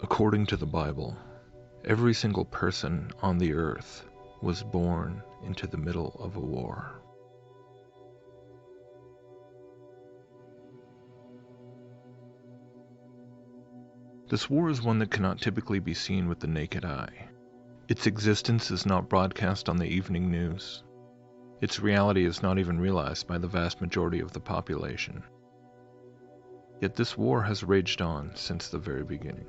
According to the Bible, every single person on the earth was born into the middle of a war. This war is one that cannot typically be seen with the naked eye. Its existence is not broadcast on the evening news. Its reality is not even realized by the vast majority of the population. Yet this war has raged on since the very beginning.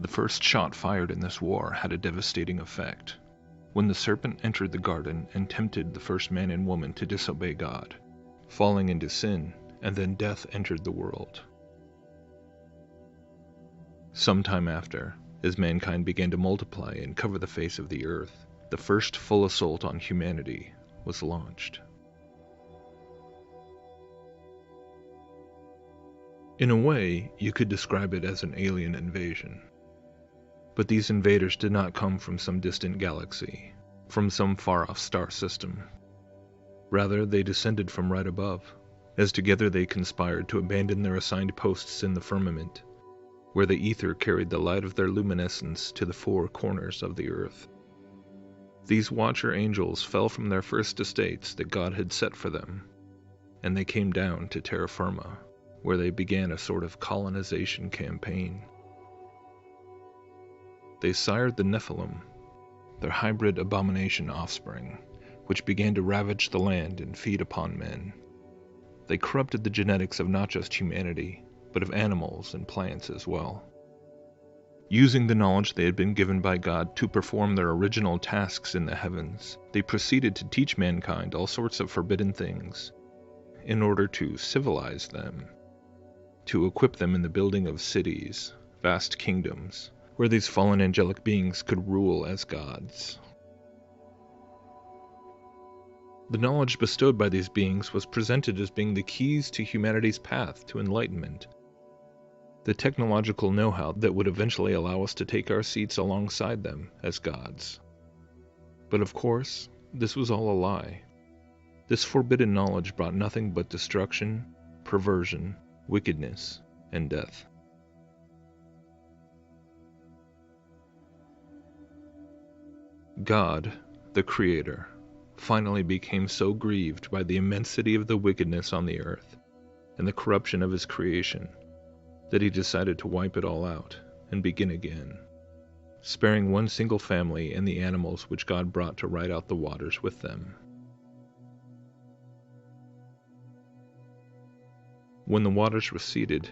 The first shot fired in this war had a devastating effect, when the serpent entered the garden and tempted the first man and woman to disobey God, falling into sin, and then death entered the world. Sometime after, as mankind began to multiply and cover the face of the earth, the first full assault on humanity was launched. In a way, you could describe it as an alien invasion. But these invaders did not come from some distant galaxy, from some far-off star system. Rather, they descended from right above, as together they conspired to abandon their assigned posts in the firmament, where the ether carried the light of their luminescence to the four corners of the earth. These watcher angels fell from their first estates that God had set for them, and they came down to terra firma, where they began a sort of colonization campaign. They sired the Nephilim, their hybrid abomination offspring, which began to ravage the land and feed upon men. They corrupted the genetics of not just humanity, but of animals and plants as well. Using the knowledge they had been given by God to perform their original tasks in the heavens, they proceeded to teach mankind all sorts of forbidden things, in order to civilize them, to equip them in the building of cities, vast kingdoms, where these fallen angelic beings could rule as gods. The knowledge bestowed by these beings was presented as being the keys to humanity's path to enlightenment, the technological know-how that would eventually allow us to take our seats alongside them as gods. But of course, this was all a lie. This forbidden knowledge brought nothing but destruction, perversion, wickedness, and death. God, the Creator, finally became so grieved by the immensity of the wickedness on the earth and the corruption of his creation that he decided to wipe it all out and begin again, sparing one single family and the animals which God brought to ride out the waters with them. When the waters receded,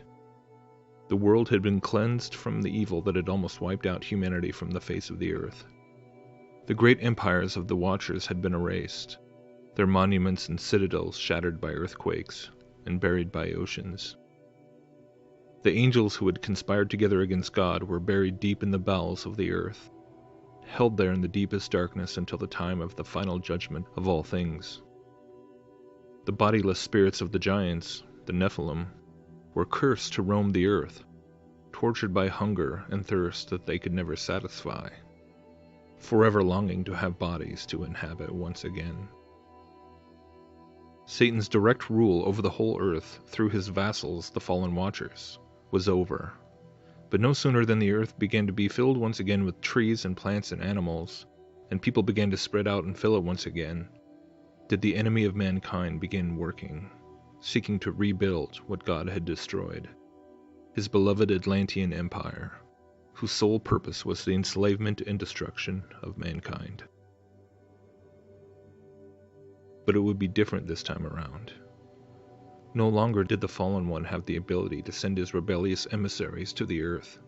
the world had been cleansed from the evil that had almost wiped out humanity from the face of the earth. The great empires of the Watchers had been erased, their monuments and citadels shattered by earthquakes and buried by oceans. The angels who had conspired together against God were buried deep in the bowels of the earth, held there in the deepest darkness until the time of the final judgment of all things. The bodiless spirits of the giants, the Nephilim, were cursed to roam the earth, tortured by hunger and thirst that they could never satisfy, forever longing to have bodies to inhabit once again. Satan's direct rule over the whole earth through his vassals, the fallen Watchers, was over. But no sooner than the earth began to be filled once again with trees and plants and animals, and people began to spread out and fill it once again, did the enemy of mankind begin working, seeking to rebuild what God had destroyed, his beloved Atlantean Empire, whose sole purpose was the enslavement and destruction of mankind. But it would be different this time around. No longer did the Fallen One have the ability to send his rebellious emissaries to the earth,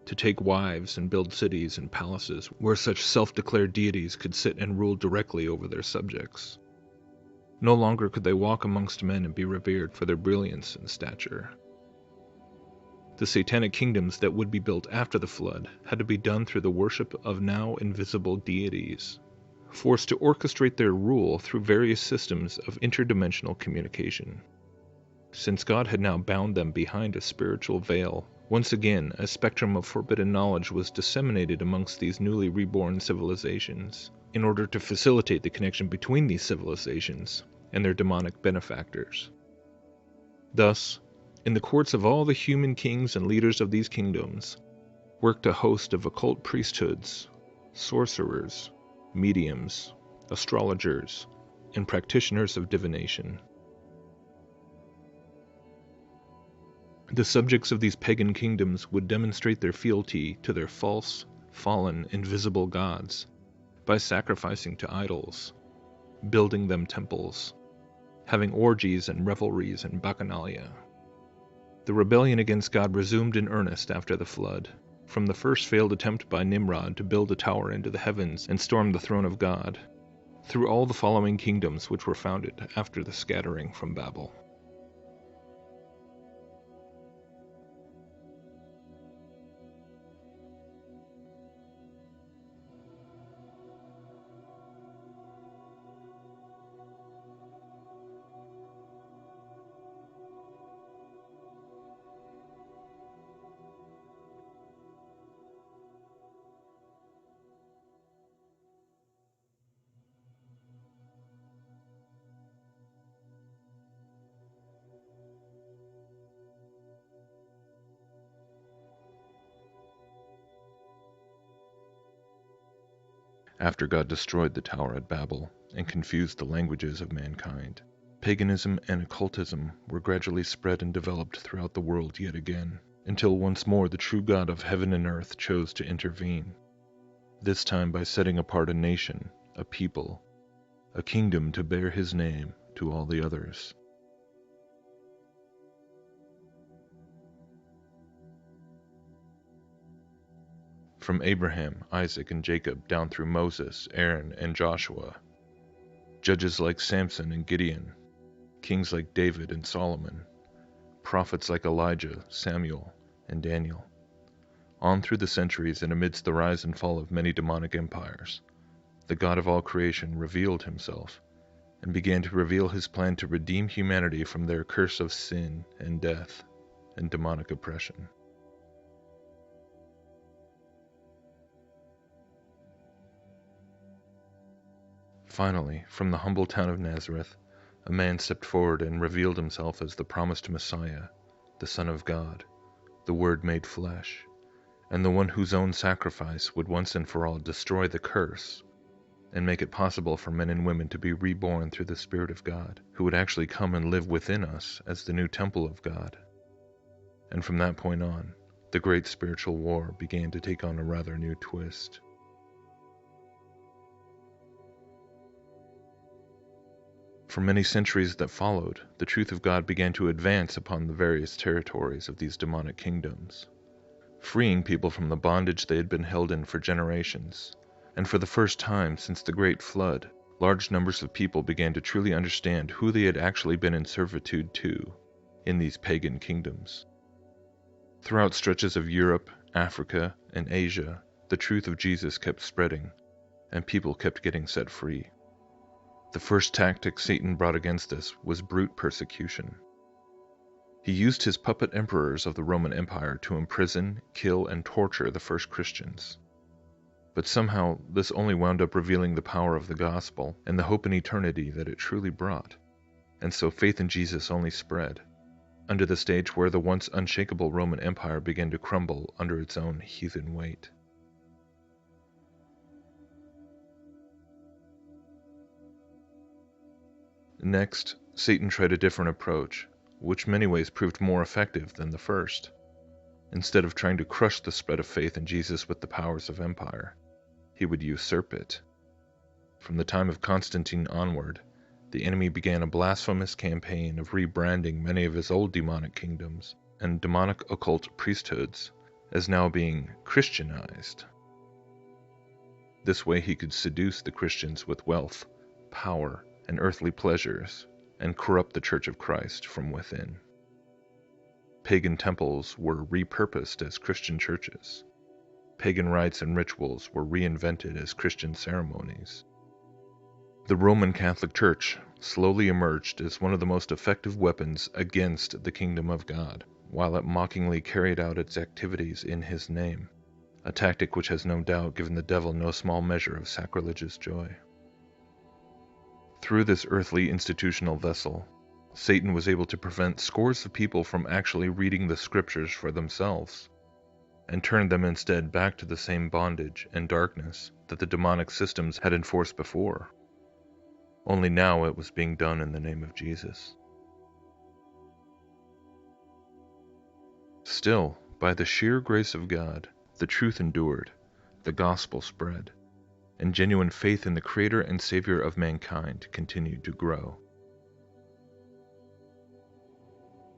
to take wives and build cities and palaces where such self-declared deities could sit and rule directly over their subjects. No longer could they walk amongst men and be revered for their brilliance and stature. The satanic kingdoms that would be built after the flood had to be done through the worship of now invisible deities, forced to orchestrate their rule through various systems of interdimensional communication. Since God had now bound them behind a spiritual veil, once again a spectrum of forbidden knowledge was disseminated amongst these newly reborn civilizations, in order to facilitate the connection between these civilizations and their demonic benefactors. Thus, in the courts of all the human kings and leaders of these kingdoms, worked a host of occult priesthoods, sorcerers, mediums, astrologers, and practitioners of divination. The subjects of these pagan kingdoms would demonstrate their fealty to their false, fallen, invisible gods by sacrificing to idols, building them temples, having orgies and revelries and bacchanalia. The rebellion against God resumed in earnest after the flood, from the first failed attempt by Nimrod to build a tower into the heavens and storm the throne of God, through all the following kingdoms which were founded after the scattering from Babel. After God destroyed the tower at Babel and confused the languages of mankind, paganism and occultism were gradually spread and developed throughout the world yet again, until once more the true God of heaven and earth chose to intervene, this time by setting apart a nation, a people, a kingdom to bear his name to all the others. From Abraham, Isaac, and Jacob down through Moses, Aaron, and Joshua, judges like Samson and Gideon, kings like David and Solomon, prophets like Elijah, Samuel, and Daniel, on through the centuries and amidst the rise and fall of many demonic empires, the God of all creation revealed himself and began to reveal his plan to redeem humanity from their curse of sin and death and demonic oppression. Finally, from the humble town of Nazareth, a man stepped forward and revealed himself as the promised Messiah, the Son of God, the Word made flesh, and the one whose own sacrifice would once and for all destroy the curse and make it possible for men and women to be reborn through the Spirit of God, who would actually come and live within us as the new temple of God. And from that point on, the great spiritual war began to take on a rather new twist. For many centuries that followed, the truth of God began to advance upon the various territories of these demonic kingdoms, freeing people from the bondage they had been held in for generations. And for the first time since the Great Flood, large numbers of people began to truly understand who they had actually been in servitude to in these pagan kingdoms. Throughout stretches of Europe, Africa, and Asia, the truth of Jesus kept spreading, and people kept getting set free. The first tactic Satan brought against us was brute persecution. He used his puppet emperors of the Roman Empire to imprison, kill, and torture the first Christians. But somehow this only wound up revealing the power of the gospel and the hope in eternity that it truly brought, and so faith in Jesus only spread, under the stage where the once unshakable Roman Empire began to crumble under its own heathen weight. Next, Satan tried a different approach, which in many ways proved more effective than the first. Instead of trying to crush the spread of faith in Jesus with the powers of empire, he would usurp it. From the time of Constantine onward, the enemy began a blasphemous campaign of rebranding many of his old demonic kingdoms and demonic occult priesthoods as now being Christianized. This way he could seduce the Christians with wealth, power, and earthly pleasures, and corrupt the Church of Christ from within. Pagan temples were repurposed as Christian churches. Pagan rites and rituals were reinvented as Christian ceremonies. The Roman Catholic Church slowly emerged as one of the most effective weapons against the kingdom of God, while it mockingly carried out its activities in his name, a tactic which has no doubt given the devil no small measure of sacrilegious joy. Through this earthly institutional vessel, Satan was able to prevent scores of people from actually reading the scriptures for themselves, and turned them instead back to the same bondage and darkness that the demonic systems had enforced before. Only now it was being done in the name of Jesus. Still, by the sheer grace of God, the truth endured, the gospel spread, and genuine faith in the Creator and Savior of mankind continued to grow.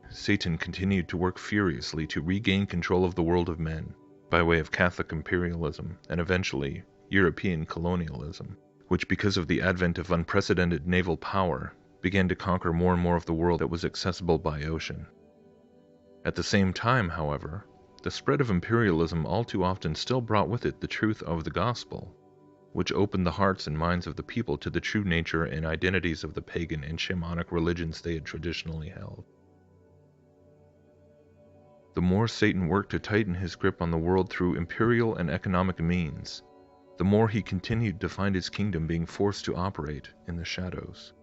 Satan continued to work furiously to regain control of the world of men by way of Catholic imperialism and eventually European colonialism, which because of the advent of unprecedented naval power began to conquer more and more of the world that was accessible by ocean. At the same time, however, the spread of imperialism all too often still brought with it the truth of the gospel, which opened the hearts and minds of the people to the true nature and identities of the pagan and shamanic religions they had traditionally held. The more Satan worked to tighten his grip on the world through imperial and economic means, the more he continued to find his kingdom being forced to operate in the shadows.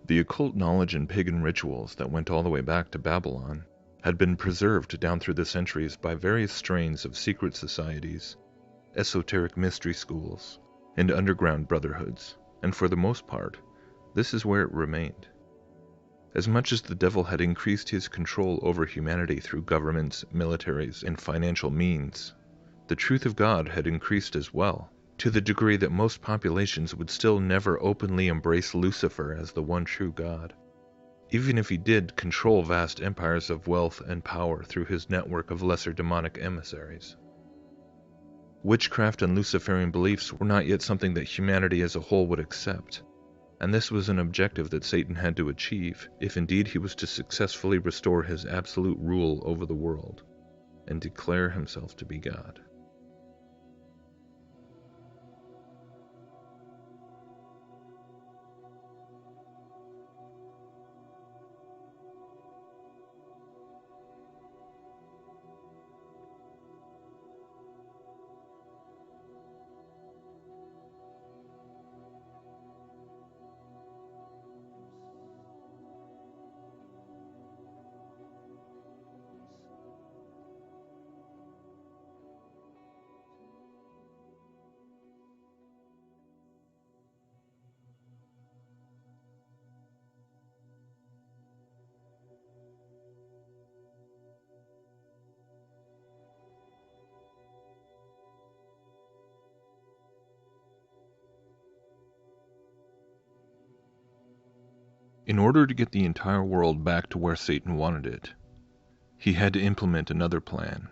The occult knowledge and pagan rituals that went all the way back to Babylon had been preserved down through the centuries by various strains of secret societies, esoteric mystery schools, and underground brotherhoods, and for the most part, this is where it remained. As much as the devil had increased his control over humanity through governments, militaries, and financial means, the truth of God had increased as well, to the degree that most populations would still never openly embrace Lucifer as the one true God, even if he did control vast empires of wealth and power through his network of lesser demonic emissaries. Witchcraft and Luciferian beliefs were not yet something that humanity as a whole would accept, and this was an objective that Satan had to achieve if indeed he was to successfully restore his absolute rule over the world and declare himself to be God. In order to get the entire world back to where Satan wanted it, he had to implement another plan,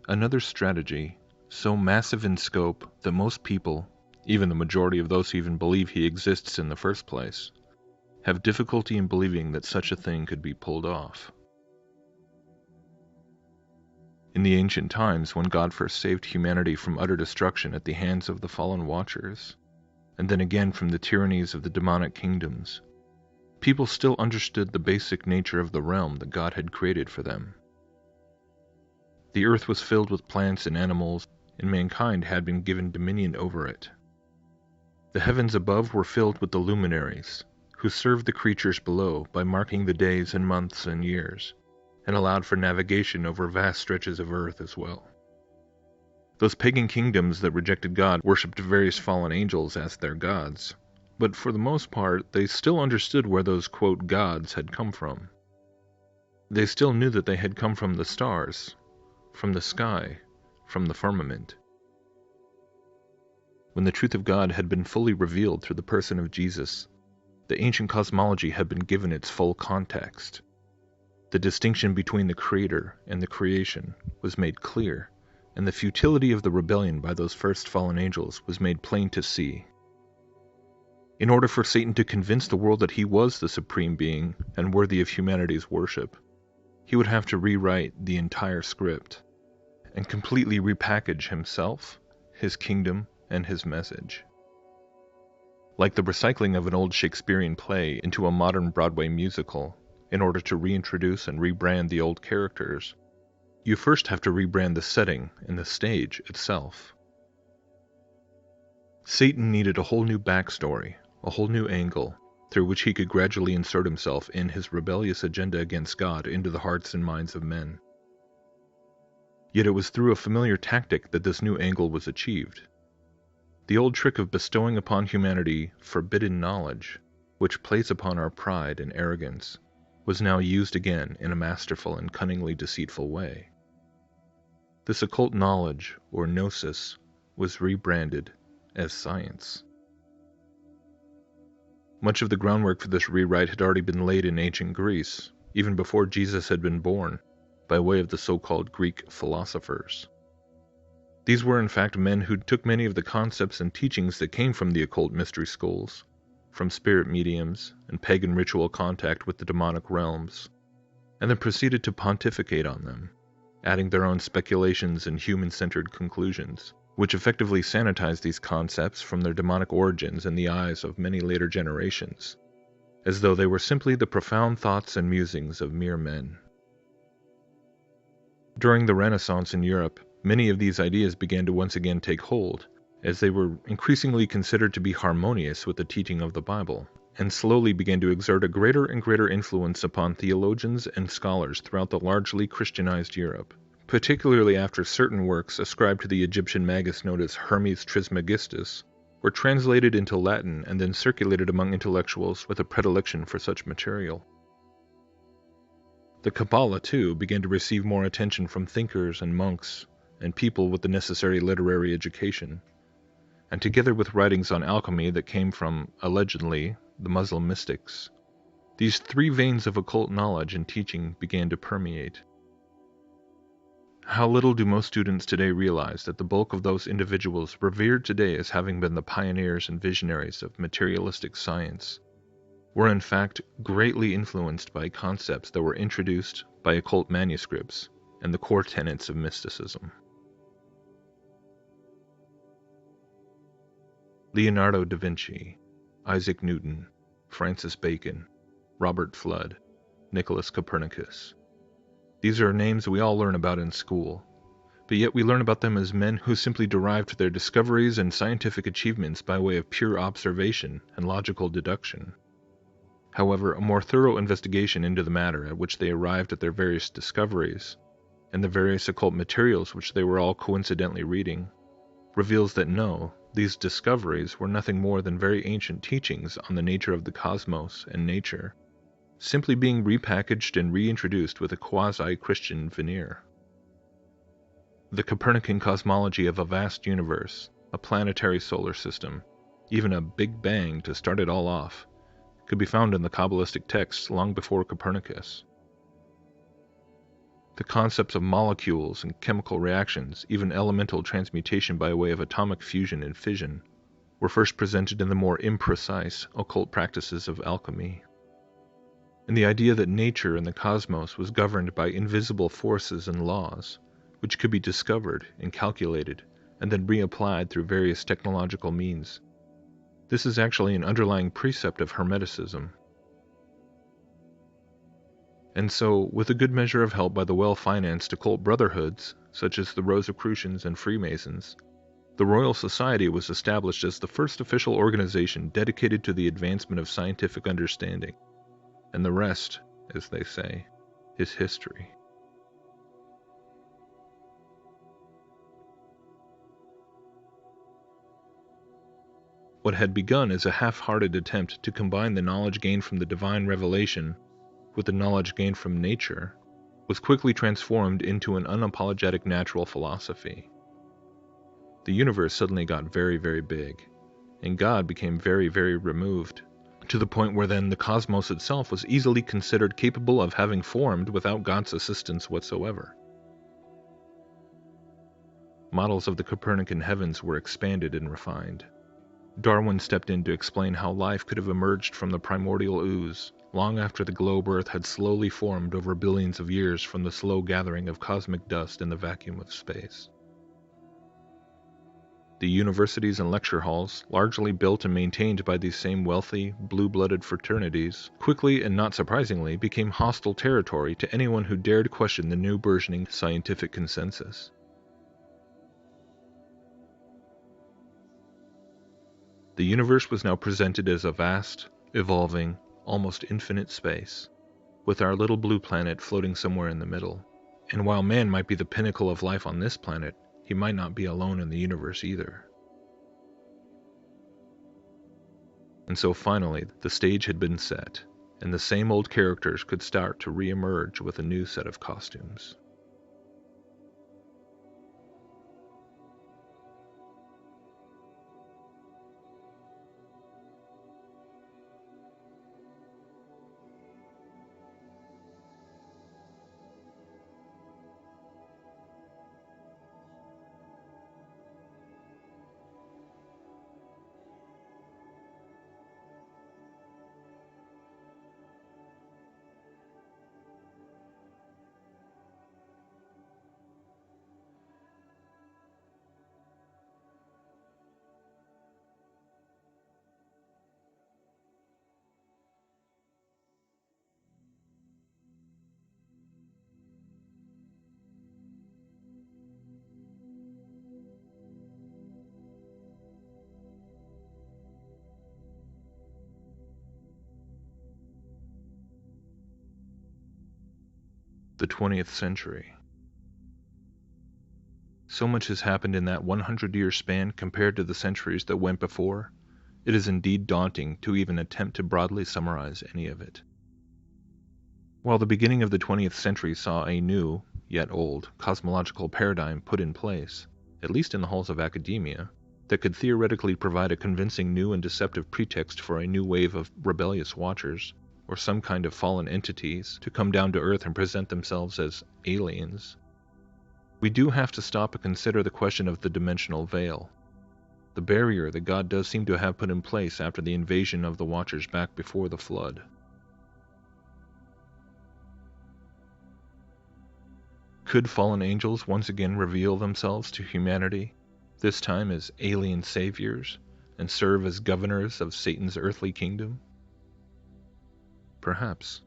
another strategy so massive in scope that most people, even the majority of those who even believe he exists in the first place, have difficulty in believing that such a thing could be pulled off. In the ancient times, when God first saved humanity from utter destruction at the hands of the fallen Watchers, and then again from the tyrannies of the demonic kingdoms, people still understood the basic nature of the realm that God had created for them. The earth was filled with plants and animals, and mankind had been given dominion over it. The heavens above were filled with the luminaries, who served the creatures below by marking the days and months and years, and allowed for navigation over vast stretches of earth as well. Those pagan kingdoms that rejected God worshipped various fallen angels as their gods, but for the most part, they still understood where those, quote, gods had come from. They still knew that they had come from the stars, from the sky, from the firmament. When the truth of God had been fully revealed through the person of Jesus, the ancient cosmology had been given its full context. The distinction between the Creator and the creation was made clear, and the futility of the rebellion by those first fallen angels was made plain to see. In order for Satan to convince the world that he was the supreme being and worthy of humanity's worship, he would have to rewrite the entire script and completely repackage himself, his kingdom, and his message. Like the recycling of an old Shakespearean play into a modern Broadway musical, in order to reintroduce and rebrand the old characters, you first have to rebrand the setting and the stage itself. Satan needed a whole new backstory, a whole new angle, through which he could gradually insert himself in his rebellious agenda against God into the hearts and minds of men. Yet it was through a familiar tactic that this new angle was achieved. The old trick of bestowing upon humanity forbidden knowledge, which plays upon our pride and arrogance, was now used again in a masterful and cunningly deceitful way. This occult knowledge, or gnosis, was rebranded as science. Much of the groundwork for this rewrite had already been laid in ancient Greece, even before Jesus had been born, by way of the so-called Greek philosophers. These were in fact men who took many of the concepts and teachings that came from the occult mystery schools, from spirit mediums and pagan ritual contact with the demonic realms, and then proceeded to pontificate on them, adding their own speculations and human-centered conclusions, which effectively sanitized these concepts from their demonic origins in the eyes of many later generations, as though they were simply the profound thoughts and musings of mere men. During the Renaissance in Europe, many of these ideas began to once again take hold, as they were increasingly considered to be harmonious with the teaching of the Bible, and slowly began to exert a greater and greater influence upon theologians and scholars throughout the largely Christianized Europe, particularly after certain works ascribed to the Egyptian magus known as Hermes Trismegistus were translated into Latin and then circulated among intellectuals with a predilection for such material. The Kabbalah, too, began to receive more attention from thinkers and monks and people with the necessary literary education, and together with writings on alchemy that came from, allegedly, the Muslim mystics, these three veins of occult knowledge and teaching began to permeate. How little do most students today realize that the bulk of those individuals revered today as having been the pioneers and visionaries of materialistic science were in fact greatly influenced by concepts that were introduced by occult manuscripts and the core tenets of mysticism. Leonardo da Vinci, Isaac Newton, Francis Bacon, Robert Fludd, Nicholas Copernicus. These are names we all learn about in school, but yet we learn about them as men who simply derived their discoveries and scientific achievements by way of pure observation and logical deduction. However, a more thorough investigation into the matter at which they arrived at their various discoveries, and the various occult materials which they were all coincidentally reading, reveals that no, these discoveries were nothing more than very ancient teachings on the nature of the cosmos and nature, simply being repackaged and reintroduced with a quasi-Christian veneer. The Copernican cosmology of a vast universe, a planetary solar system, even a Big Bang to start it all off, could be found in the Kabbalistic texts long before Copernicus. The concepts of molecules and chemical reactions, even elemental transmutation by way of atomic fusion and fission, were first presented in the more imprecise occult practices of alchemy. And the idea that nature and the cosmos was governed by invisible forces and laws, which could be discovered and calculated and then reapplied through various technological means. This is actually an underlying precept of Hermeticism. And so, with a good measure of help by the well-financed occult brotherhoods, such as the Rosicrucians and Freemasons, the Royal Society was established as the first official organization dedicated to the advancement of scientific understanding. And the rest, as they say, is history. What had begun as a half-hearted attempt to combine the knowledge gained from the divine revelation with the knowledge gained from nature was quickly transformed into an unapologetic natural philosophy. The universe suddenly got very, very big, and God became very, very removed, to the point where then the cosmos itself was easily considered capable of having formed without God's assistance whatsoever. Models of the Copernican heavens were expanded and refined. Darwin stepped in to explain how life could have emerged from the primordial ooze, long after the globe Earth had slowly formed over billions of years from the slow gathering of cosmic dust in the vacuum of space. The universities and lecture halls, largely built and maintained by these same wealthy, blue-blooded fraternities, quickly and not surprisingly became hostile territory to anyone who dared question the new burgeoning scientific consensus. The universe was now presented as a vast, evolving, almost infinite space, with our little blue planet floating somewhere in the middle. And while man might be the pinnacle of life on this planet, he might not be alone in the universe either. And so finally, the stage had been set, and the same old characters could start to re-emerge with a new set of costumes. The 20th century. So much has happened in that 100-year span compared to the centuries that went before, it is indeed daunting to even attempt to broadly summarize any of it. While the beginning of the 20th century saw a new, yet old, cosmological paradigm put in place, at least in the halls of academia, that could theoretically provide a convincing new and deceptive pretext for a new wave of rebellious watchers, or some kind of fallen entities, to come down to Earth and present themselves as aliens, we do have to stop and consider the question of the dimensional veil, the barrier that God does seem to have put in place after the invasion of the Watchers back before the flood. Could fallen angels once again reveal themselves to humanity, this time as alien saviors, and serve as governors of Satan's earthly kingdom? Perhaps.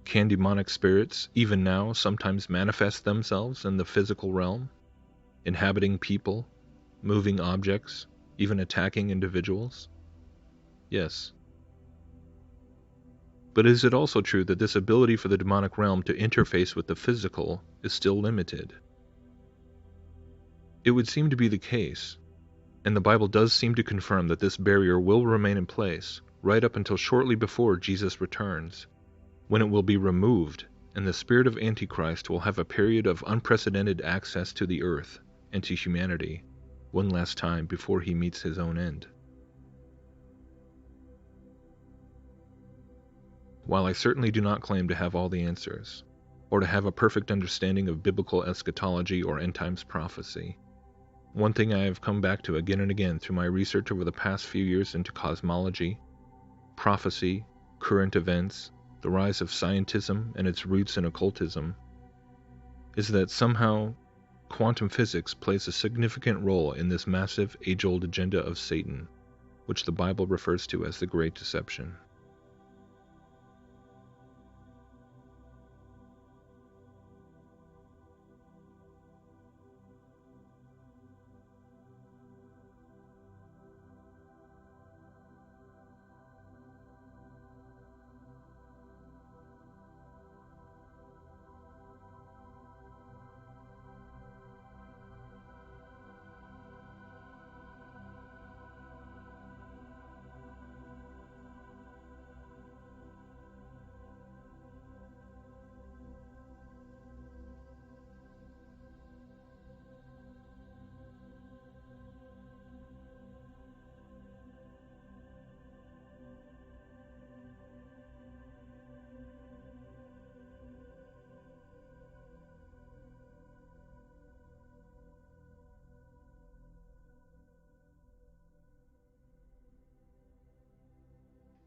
Can demonic spirits, even now, sometimes manifest themselves in the physical realm, inhabiting people, moving objects, even attacking individuals? Yes. But is it also true that this ability for the demonic realm to interface with the physical is still limited? It would seem to be the case, and the Bible does seem to confirm that this barrier will remain in place right up until shortly before Jesus returns, when it will be removed and the spirit of Antichrist will have a period of unprecedented access to the earth and to humanity one last time before he meets his own end. While I certainly do not claim to have all the answers, or to have a perfect understanding of biblical eschatology or end times prophecy, one thing I have come back to again and again through my research over the past few years into cosmology, prophecy, current events, the rise of scientism and its roots in occultism, is that somehow quantum physics plays a significant role in this massive, age-old agenda of Satan, which the Bible refers to as the Great Deception.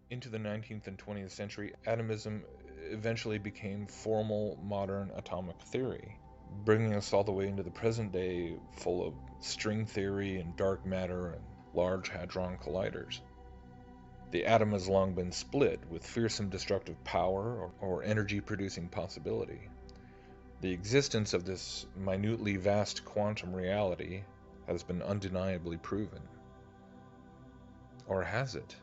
Into the 19th and 20th century, atomism eventually became formal modern atomic theory, bringing us all the way into the present day full of string theory and dark matter and large hadron colliders. The atom has long been split with fearsome destructive power or energy-producing possibility. The existence of this minutely vast quantum reality has been undeniably proven. Or has it?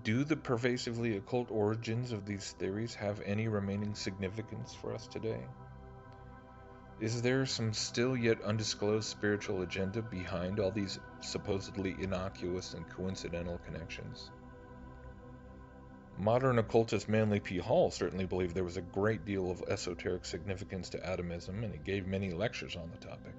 Do the pervasively occult origins of these theories have any remaining significance for us today? Is there some still yet undisclosed spiritual agenda behind all these supposedly innocuous and coincidental connections? Modern occultist Manly P. Hall certainly believed there was a great deal of esoteric significance to atomism, and he gave many lectures on the topic.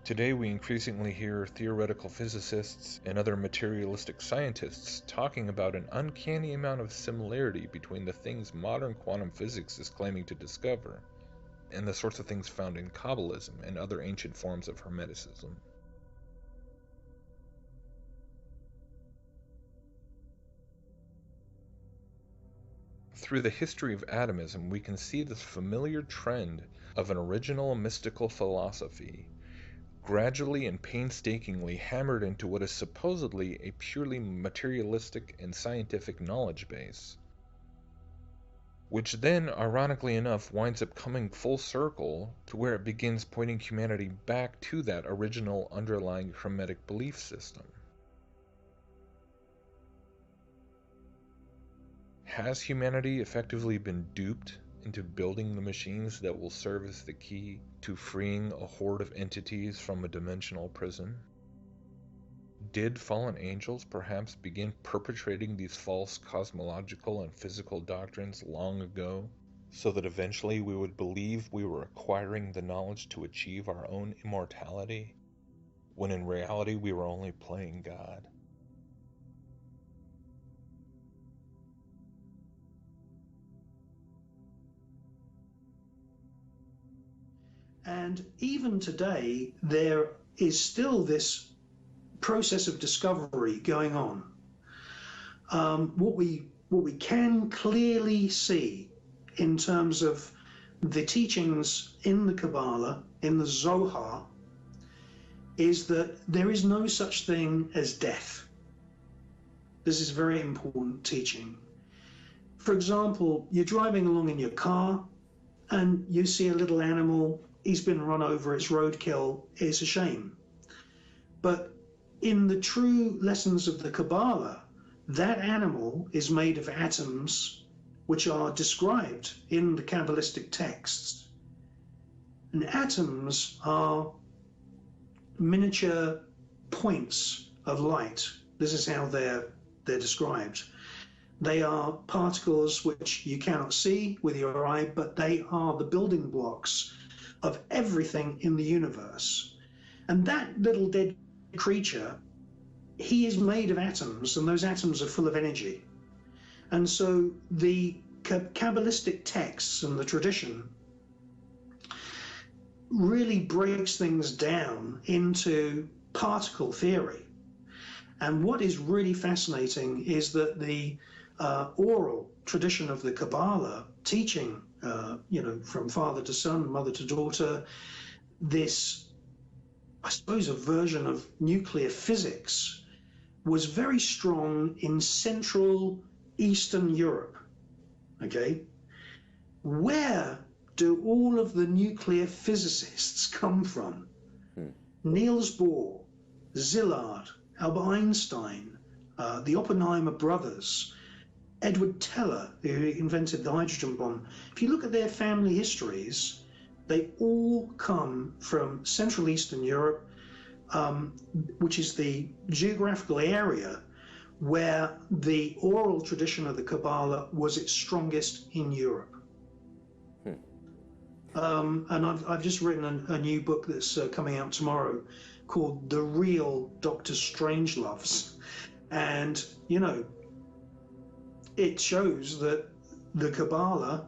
Today we increasingly hear theoretical physicists and other materialistic scientists talking about an uncanny amount of similarity between the things modern quantum physics is claiming to discover and the sorts of things found in Kabbalism and other ancient forms of Hermeticism. Through the history of atomism, we can see this familiar trend of an original mystical philosophy gradually and painstakingly hammered into what is supposedly a purely materialistic and scientific knowledge base, which then, ironically enough, winds up coming full circle to where it begins pointing humanity back to that original underlying Hermetic belief system. Has humanity effectively been duped into building the machines that will serve as the key to freeing a horde of entities from a dimensional prison? Did fallen angels perhaps begin perpetrating these false cosmological and physical doctrines long ago, so that eventually we would believe we were acquiring the knowledge to achieve our own immortality, when in reality we were only playing God? And even today, there is still this process of discovery going on. What we can clearly see in terms of the teachings in the Kabbalah, in the Zohar, is that there is no such thing as death. This is very important teaching. For example, you're driving along in your car and you see a little animal. He's been run over, it's roadkill, it's a shame. But in the true lessons of the Kabbalah, that animal is made of atoms which are described in the Kabbalistic texts. And atoms are miniature points of light. This is how they're described. They are particles which you cannot see with your eye, but they are the building blocks of everything in the universe. And that little dead creature, he is made of atoms, and those atoms are full of energy. And so the Kabbalistic texts and the tradition really breaks things down into particle theory. And what is really fascinating is that the oral tradition of the Kabbalah, teaching from father to son, mother to daughter, this, I suppose, a version of nuclear physics was very strong in Central Eastern Europe. Okay? Where do all of the nuclear physicists come from? Niels Bohr, Szilard, Albert Einstein, the Oppenheimer brothers, Edward Teller, who invented the hydrogen bomb. If you look at their family histories, they all come from Central Eastern Europe, which is the geographical area where the oral tradition of the Kabbalah was its strongest in Europe. And I've just written a new book that's coming out tomorrow called The Real Dr. Strangeloves. And, it shows that the Kabbalah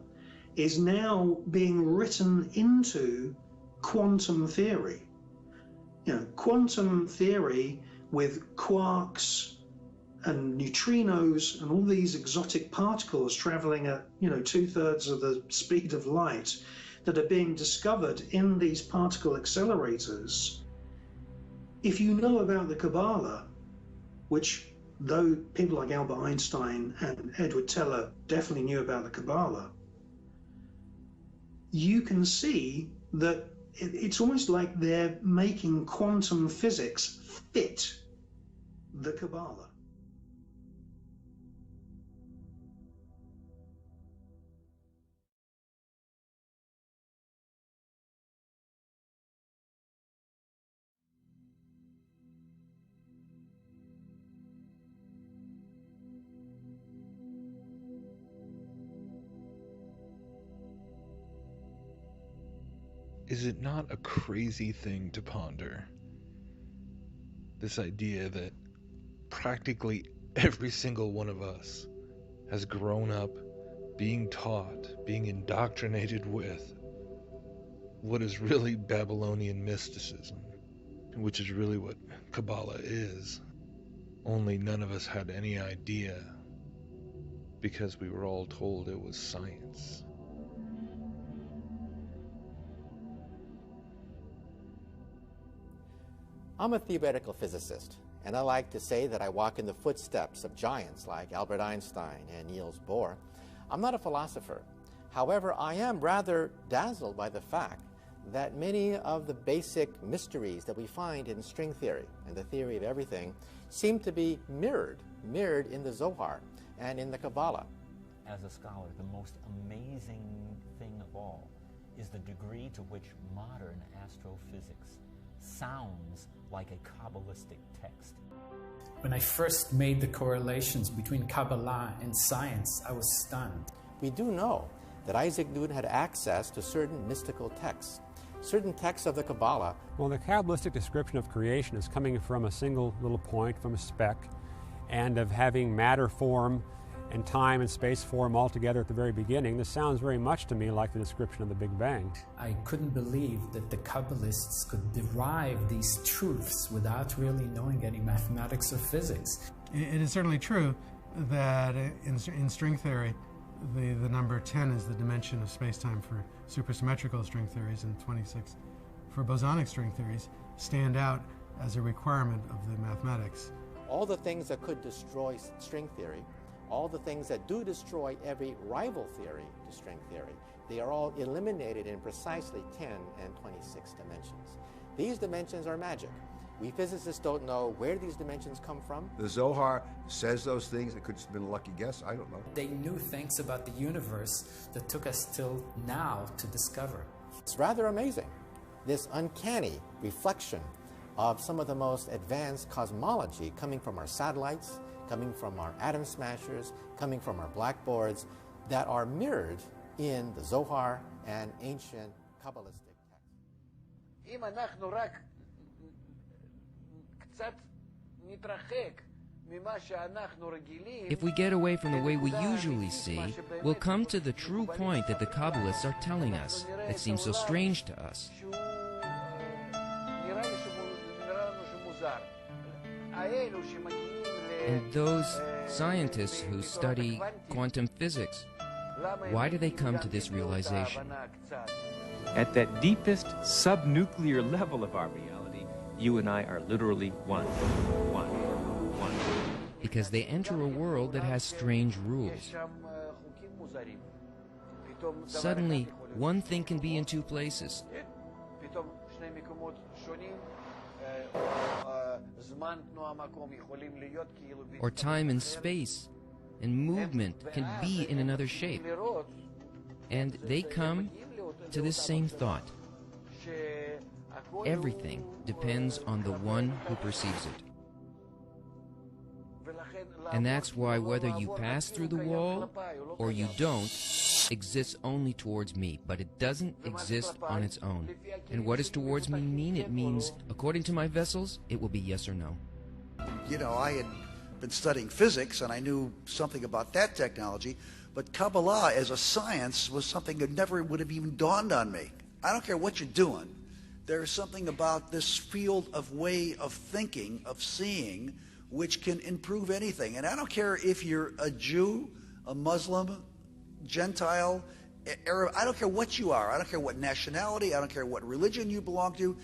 is now being written into quantum theory. Quantum theory with quarks and neutrinos and all these exotic particles traveling at, 2/3 of the speed of light that are being discovered in these particle accelerators. If you know about the Kabbalah, which though people like Albert Einstein and Edward Teller definitely knew about the Kabbalah, you can see that it's almost like they're making quantum physics fit the Kabbalah. Is it not a crazy thing to ponder? This idea that practically every single one of us has grown up being taught, being indoctrinated with what is really Babylonian mysticism, which is really what Kabbalah is. Only none of us had any idea because we were all told it was science. I'm a theoretical physicist, and I like to say that I walk in the footsteps of giants like Albert Einstein and Niels Bohr. I'm not a philosopher. However, I am rather dazzled by the fact that many of the basic mysteries that we find in string theory and the theory of everything seem to be mirrored in the Zohar and in the Kabbalah. As a scholar, the most amazing thing of all is the degree to which modern astrophysics sounds like a Kabbalistic text. When I first made the correlations between Kabbalah and science, I was stunned. We do know that Isaac Newton had access to certain mystical texts, certain texts of the Kabbalah. Well, the Kabbalistic description of creation is coming from a single little point, from a speck, and of having matter form and time and space form all together at the very beginning. This sounds very much to me like the description of the Big Bang. I couldn't believe that the Kabbalists could derive these truths without really knowing any mathematics or physics. It is certainly true that in string theory, the number 10 is the dimension of space-time for supersymmetrical string theories, and 26 for bosonic string theories stand out as a requirement of the mathematics. All the things that could destroy string theory, all the things that do destroy every rival theory to string theory, they are all eliminated in precisely 10 and 26 dimensions. These dimensions are magic. We physicists don't know where these dimensions come from. The Zohar says those things. It could have been a lucky guess. I don't know. They knew things about the universe that took us till now to discover. It's rather amazing, this uncanny reflection of some of the most advanced cosmology coming from our satellites, coming from our atom smashers, coming from our blackboards, that are mirrored in the Zohar and ancient Kabbalistic texts. If we get away from the way we usually see, we'll come to the true point that the Kabbalists are telling us, that seems so strange to us. And those scientists who study quantum physics, why do they come to this realization? At that deepest subnuclear level of our reality, you and I are literally one. Because they enter a world that has strange rules. Suddenly, one thing can be in two places. Or time and space and movement can be in another shape. And they come to this same thought. Everything depends on the one who perceives it. And that's why whether you pass through the wall or you don't, exists only towards me, but it doesn't exist on its own. And what does towards me mean? It means, according to my vessels, it will be yes or no. You know, I had been studying physics and I knew something about that technology, but Kabbalah as a science was something that never would have even dawned on me. I don't care what you're doing. There's something about this field of way of thinking, of seeing, which can improve anything. And I don't care if you're a Jew, a Muslim, Gentile, Arab, I don't care what you are. I don't care what nationality, I don't care what religion you belong to.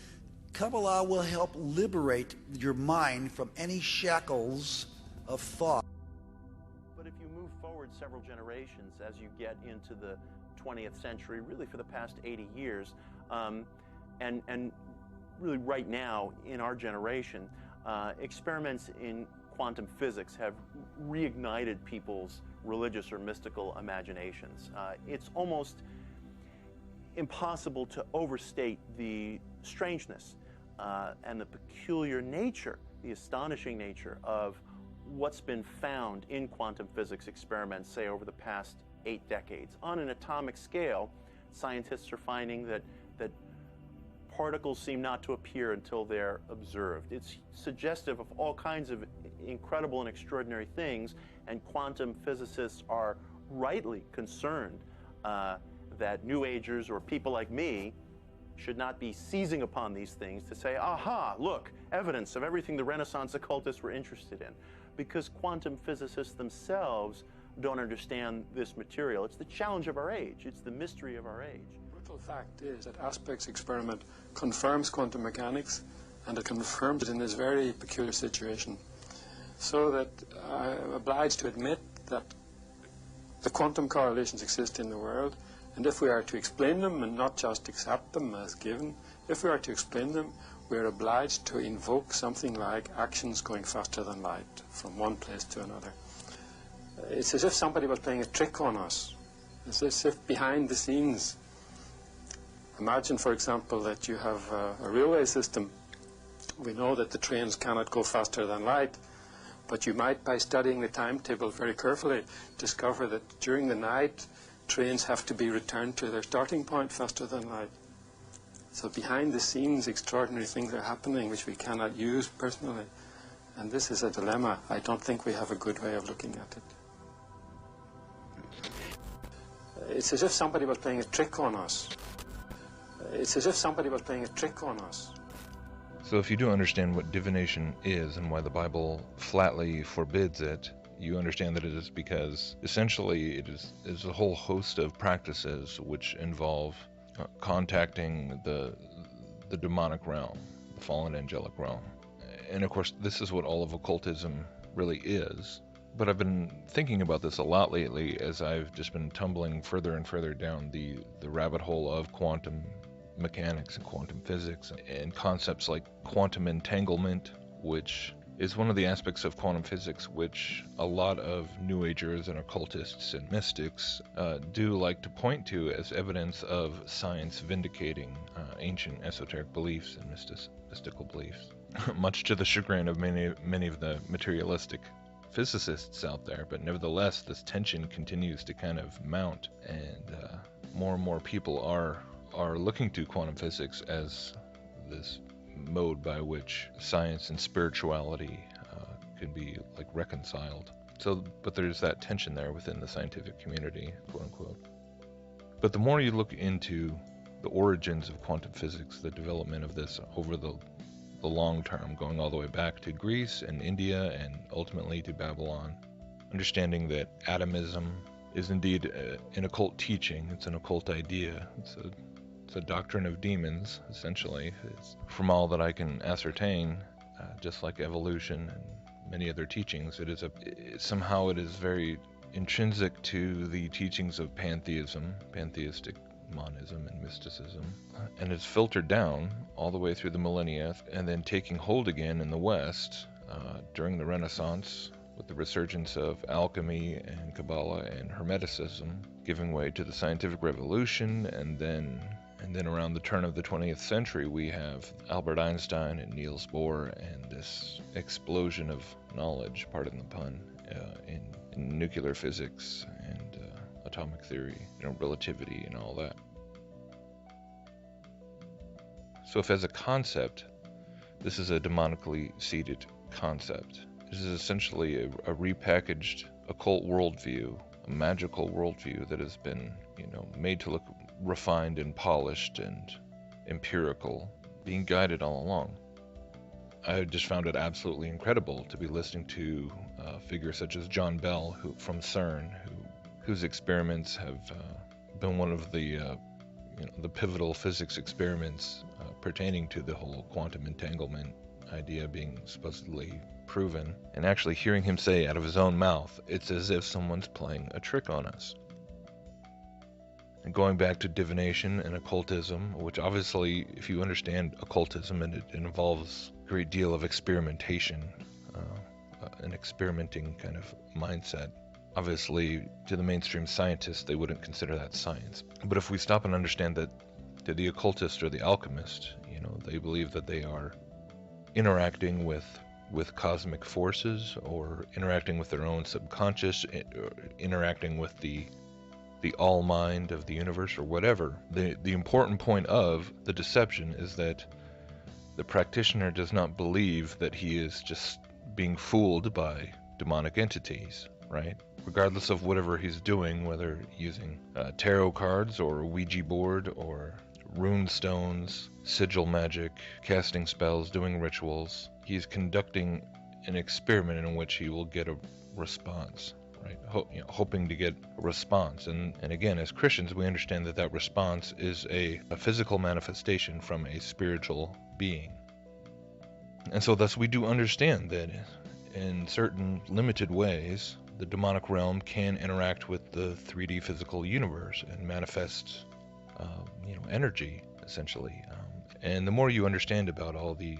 Kabbalah will help liberate your mind from any shackles of thought. But if you move forward several generations as you get into the 20th century, really for the past 80 years, and really right now in our generation, experiments in quantum physics have reignited people's religious or mystical imaginations. It's almost impossible to overstate the strangeness and the peculiar nature, the astonishing nature of what's been found in quantum physics experiments, say, over the past 8 decades. On an atomic scale, scientists are finding that particles seem not to appear until they're observed. It's suggestive of all kinds of incredible and extraordinary things, and quantum physicists are rightly concerned that New Agers or people like me should not be seizing upon these things to say, aha, look, evidence of everything the Renaissance occultists were interested in. Because quantum physicists themselves don't understand this material. It's the challenge of our age. It's the mystery of our age. The brutal fact is that Aspect's experiment confirms quantum mechanics, and it confirms it in this very peculiar situation. So that I'm obliged to admit that the quantum correlations exist in the world, and if we are to explain them and not just accept them as given, if we are to explain them, we are obliged to invoke something like actions going faster than light from one place to another. It's as if somebody was playing a trick on us. It's as if behind the scenes, imagine, for example, that you have a railway system. We know that the trains cannot go faster than light, but you might, by studying the timetable very carefully, discover that during the night, trains have to be returned to their starting point faster than light. So behind the scenes, extraordinary things are happening which we cannot use personally. And this is a dilemma. I don't think we have a good way of looking at it. It's as if somebody was playing a trick on us. It's as if somebody was playing a trick on us. So if you do understand what divination is and why the Bible flatly forbids it, you understand that it is because essentially it is a whole host of practices which involve contacting the demonic realm, the fallen angelic realm. And of course, this is what all of occultism really is. But I've been thinking about this a lot lately as I've just been tumbling further and further down the rabbit hole of quantum mechanics and quantum physics and concepts like quantum entanglement, which is one of the aspects of quantum physics which a lot of New Agers and occultists and mystics do like to point to as evidence of science vindicating ancient esoteric beliefs and mystical beliefs, much to the chagrin of many of the materialistic physicists out there. But nevertheless, this tension continues to kind of mount, and more people are looking to quantum physics as this mode by which science and spirituality can be like reconciled. So, but there's that tension there within the scientific community, quote unquote. But the more you look into the origins of quantum physics, the development of this over the long term, going all the way back to Greece and India and ultimately to Babylon, understanding that atomism is indeed an occult teaching, it's an occult idea, it's a doctrine of demons, essentially. From all that I can ascertain, just like evolution and many other teachings, somehow it is very intrinsic to the teachings of pantheism, pantheistic monism and mysticism, and it's filtered down all the way through the millennia, and then taking hold again in the West during the Renaissance with the resurgence of alchemy and Kabbalah and Hermeticism, giving way to the scientific revolution, and then around the turn of the 20th century, we have Albert Einstein and Niels Bohr and this explosion of knowledge, pardon the pun, in nuclear physics and atomic theory, relativity and all that. So if as a concept, this is a demonically seeded concept, this is essentially a repackaged occult worldview, a magical worldview that has been, made to look refined and polished and empirical, being guided all along. I just found it absolutely incredible to be listening to figures such as John Bell, from CERN, whose experiments have been one of the pivotal physics experiments pertaining to the whole quantum entanglement idea being supposedly proven, and actually hearing him say out of his own mouth, it's as if someone's playing a trick on us. And going back to divination and occultism, which obviously, if you understand occultism, it involves a great deal of experimentation, an experimenting kind of mindset. Obviously, to the mainstream scientists, they wouldn't consider that science. But if we stop and understand that to the occultist or the alchemist, they believe that they are interacting with cosmic forces, or interacting with their own subconscious, or interacting with the the all mind of the universe or whatever. The important point of the deception is that the practitioner does not believe that he is just being fooled by demonic entities, right? Regardless of whatever he's doing, whether using tarot cards or a Ouija board or rune stones, sigil magic, casting spells, doing rituals, he's conducting an experiment in which he will get a response, right? Hoping to get a response. And again, as Christians, we understand that that response is a physical manifestation from a spiritual being. And so thus we do understand that in certain limited ways, the demonic realm can interact with the 3D physical universe and manifest, energy, essentially. And the more you understand about all the,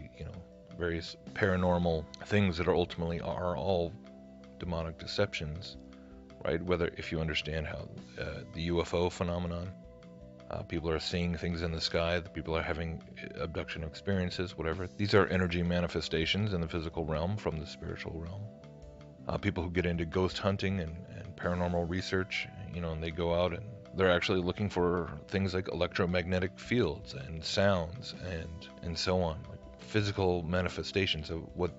various paranormal things that are ultimately are all demonic deceptions, right? Whether if you understand how the UFO phenomenon, people are seeing things in the sky, people are having abduction experiences, whatever. These are energy manifestations in the physical realm from the spiritual realm. People who get into ghost hunting and paranormal research, and they go out and they're actually looking for things like electromagnetic fields and sounds and so on, like physical manifestations of what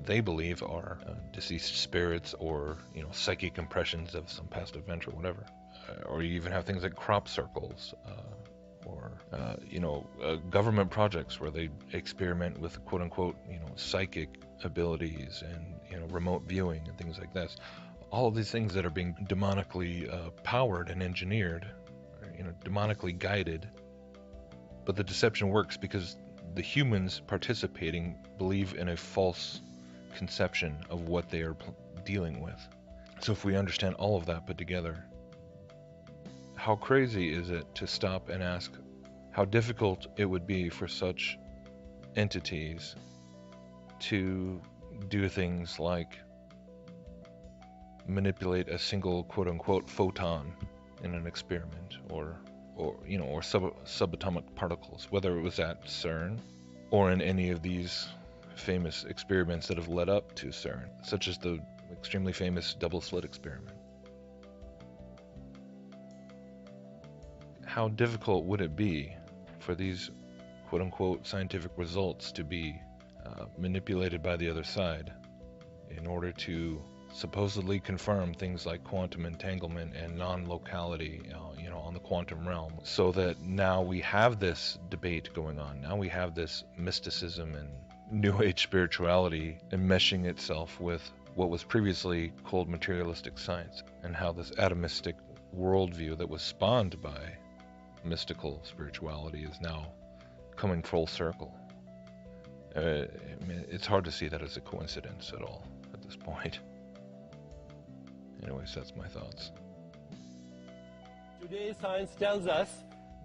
they believe are deceased spirits or psychic impressions of some past event or whatever. Or you even have things like crop circles, or government projects where they experiment with quote unquote psychic abilities and remote viewing and things like this. All of these things that are being demonically powered and engineered, demonically guided. But the deception works because the humans participating believe in a false conception of what they are dealing with. So if we understand all of that put together, how crazy is it to stop and ask how difficult it would be for such entities to do things like manipulate a single quote-unquote photon in an experiment, or subatomic particles, whether it was at CERN or in any of these famous experiments that have led up to CERN, such as the extremely famous double slit experiment. How difficult would it be for these quote-unquote scientific results to be manipulated by the other side in order to supposedly confirm things like quantum entanglement and non-locality, on the quantum realm, so that now we have this debate going on. Now we have this mysticism and New Age spirituality enmeshing itself with what was previously called materialistic science, and how this atomistic worldview that was spawned by mystical spirituality is now coming full circle. It's hard to see that as a coincidence at all at this point. Anyways, that's my thoughts. Today, science tells us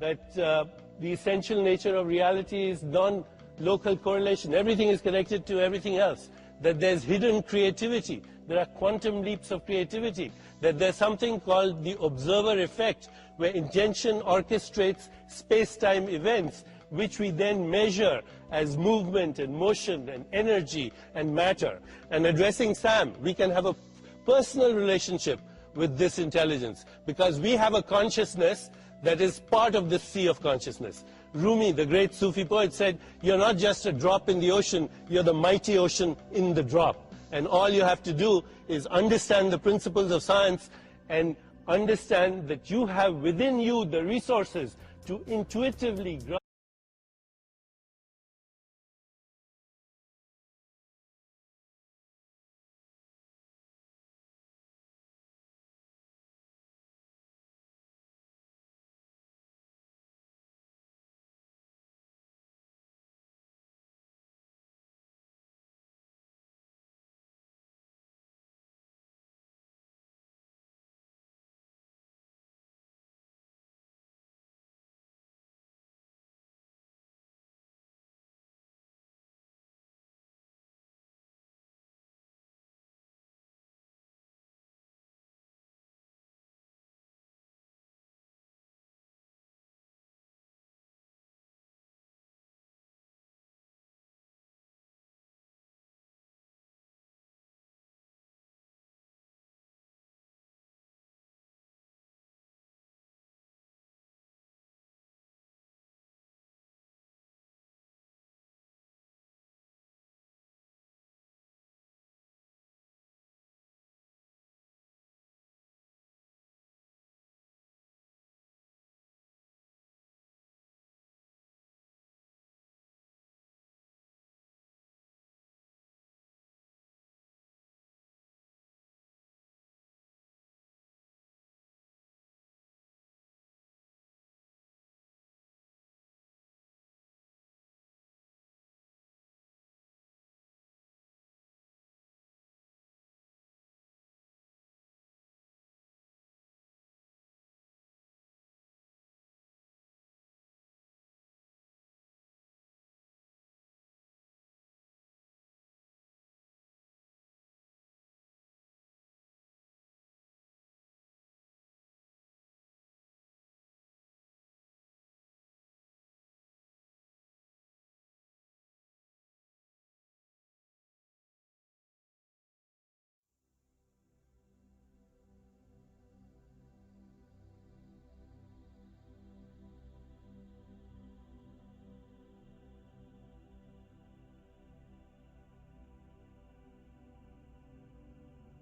that the essential nature of reality is non-local correlation. Everything is connected to everything else. That there's hidden creativity. There are quantum leaps of creativity. That there's something called the observer effect, where intention orchestrates space-time events, which we then measure as movement and motion and energy and matter. And addressing Sam, we can have a personal relationship with this intelligence, because we have a consciousness that is part of the sea of consciousness. Rumi, the great Sufi poet, said, you're not just a drop in the ocean, you're the mighty ocean in the drop. And all you have to do is understand the principles of science and understand that you have within you the resources to intuitively grasp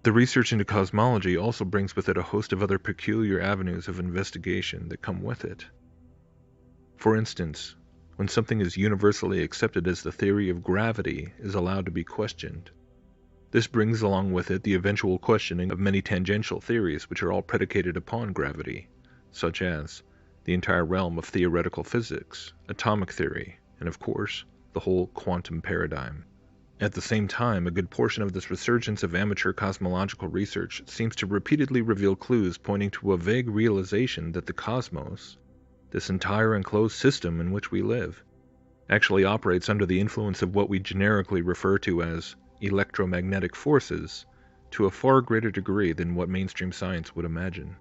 The research into cosmology also brings with it a host of other peculiar avenues of investigation that come with it. For instance, when something is universally accepted as the theory of gravity is allowed to be questioned, this brings along with it the eventual questioning of many tangential theories which are all predicated upon gravity, such as the entire realm of theoretical physics, atomic theory, and of course, the whole quantum paradigm. At the same time, a good portion of this resurgence of amateur cosmological research seems to repeatedly reveal clues pointing to a vague realization that the cosmos, this entire enclosed system in which we live, actually operates under the influence of what we generically refer to as electromagnetic forces to a far greater degree than what mainstream science would imagine.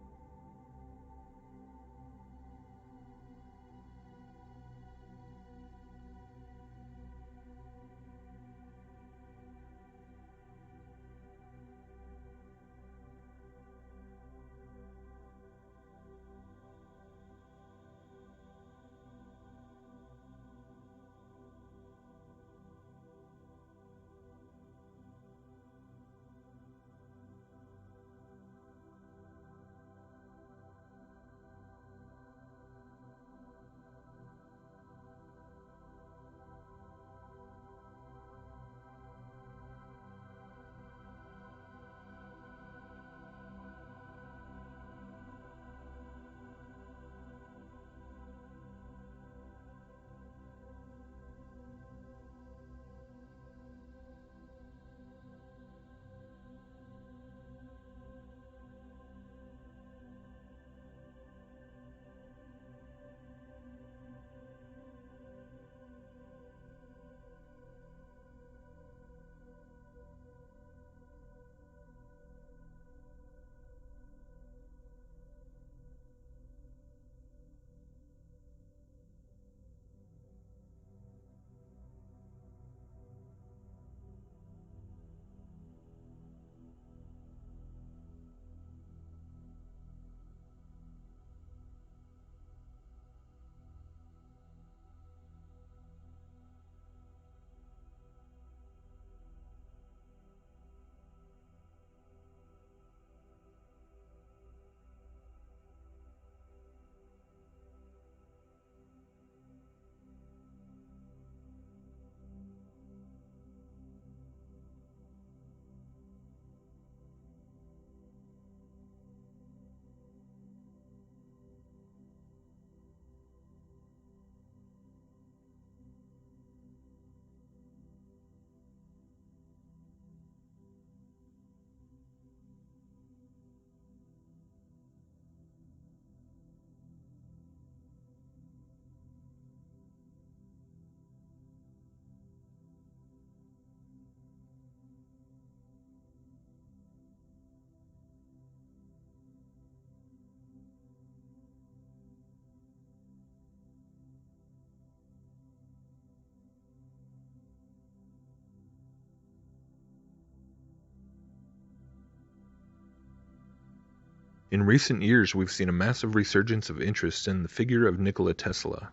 In recent years, we've seen a massive resurgence of interest in the figure of Nikola Tesla,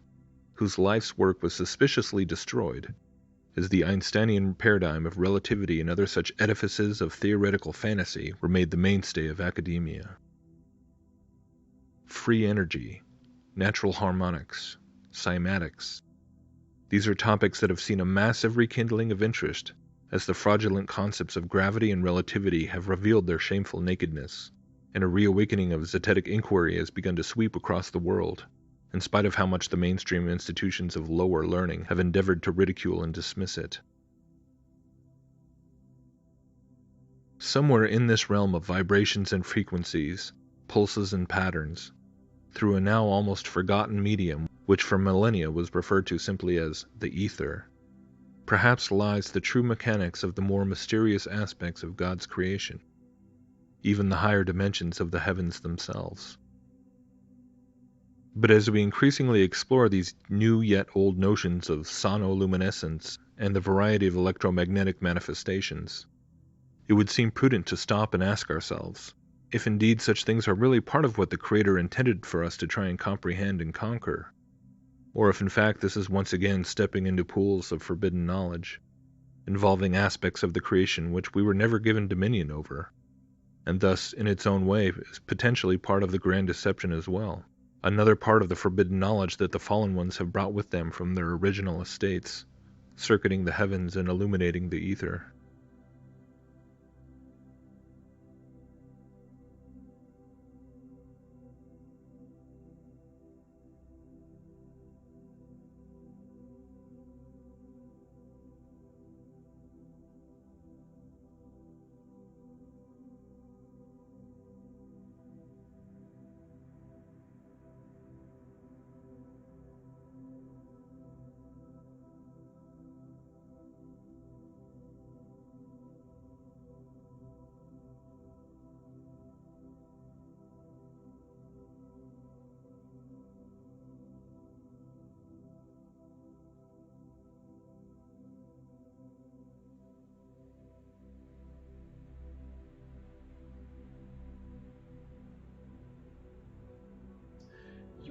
whose life's work was suspiciously destroyed, as the Einsteinian paradigm of relativity and other such edifices of theoretical fantasy were made the mainstay of academia. Free energy, natural harmonics, cymatics. These are topics that have seen a massive rekindling of interest as the fraudulent concepts of gravity and relativity have revealed their shameful nakedness, and a reawakening of zetetic inquiry has begun to sweep across the world, in spite of how much the mainstream institutions of lower learning have endeavored to ridicule and dismiss it. Somewhere in this realm of vibrations and frequencies, pulses and patterns, through a now almost forgotten medium which for millennia was referred to simply as the ether, perhaps lies the true mechanics of the more mysterious aspects of God's creation, even the higher dimensions of the heavens themselves. But as we increasingly explore these new yet old notions of sonoluminescence and the variety of electromagnetic manifestations, it would seem prudent to stop and ask ourselves if indeed such things are really part of what the Creator intended for us to try and comprehend and conquer, or if in fact this is once again stepping into pools of forbidden knowledge, involving aspects of the creation which we were never given dominion over, and thus, in its own way, is potentially part of the grand deception as well. Another part of the forbidden knowledge that the fallen ones have brought with them from their original estates, circuiting the heavens and illuminating the ether.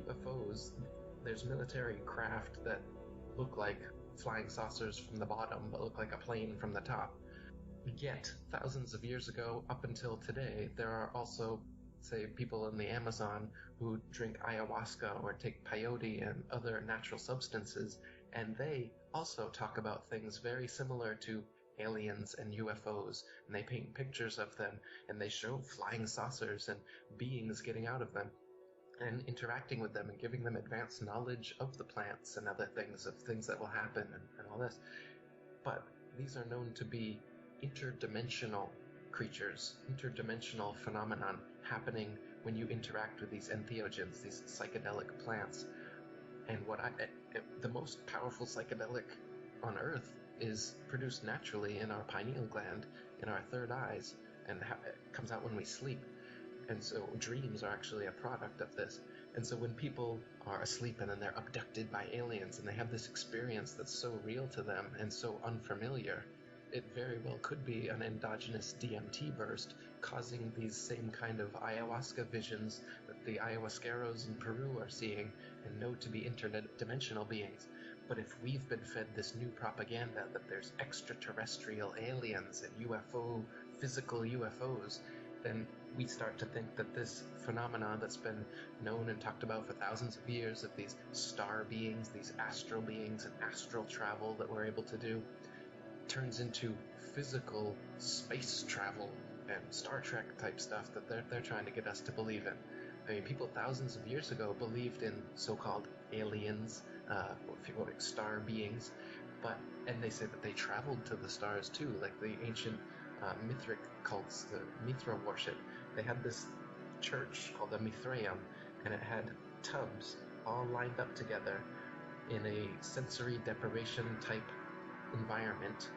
UFOs, there's military craft that look like flying saucers from the bottom but look like a plane from the top. Yet, thousands of years ago, up until today, there are also, say, people in the Amazon who drink ayahuasca or take peyote and other natural substances, and they also talk about things very similar to aliens and UFOs, and they paint pictures of them, and they show flying saucers and beings getting out of them, and interacting with them and giving them advanced knowledge of the plants and other things, of things that will happen and all this. But these are known to be interdimensional creatures, interdimensional phenomenon happening when you interact with these entheogens, these psychedelic plants. And the most powerful psychedelic on Earth is produced naturally in our pineal gland, in our third eyes, and it comes out when we sleep. And so dreams are actually a product of this. And so when people are asleep and then they're abducted by aliens and they have this experience that's so real to them and so unfamiliar, it very well could be an endogenous DMT burst causing these same kind of ayahuasca visions that the ayahuasqueros in Peru are seeing and know to be interdimensional beings. But if we've been fed this new propaganda that there's extraterrestrial aliens and physical UFOs, then we start to think that this phenomena that's been known and talked about for thousands of years, of these star beings, these astral beings, and astral travel that we're able to do, turns into physical space travel and Star Trek type stuff that they're trying to get us to believe in. I mean, people thousands of years ago believed in so-called aliens, if you want star beings, and they say that they traveled to the stars too, like the ancient Mithric cults, the Mithra worship. They had this church called the Mithraeum, and it had tubs all lined up together in a sensory deprivation type environment.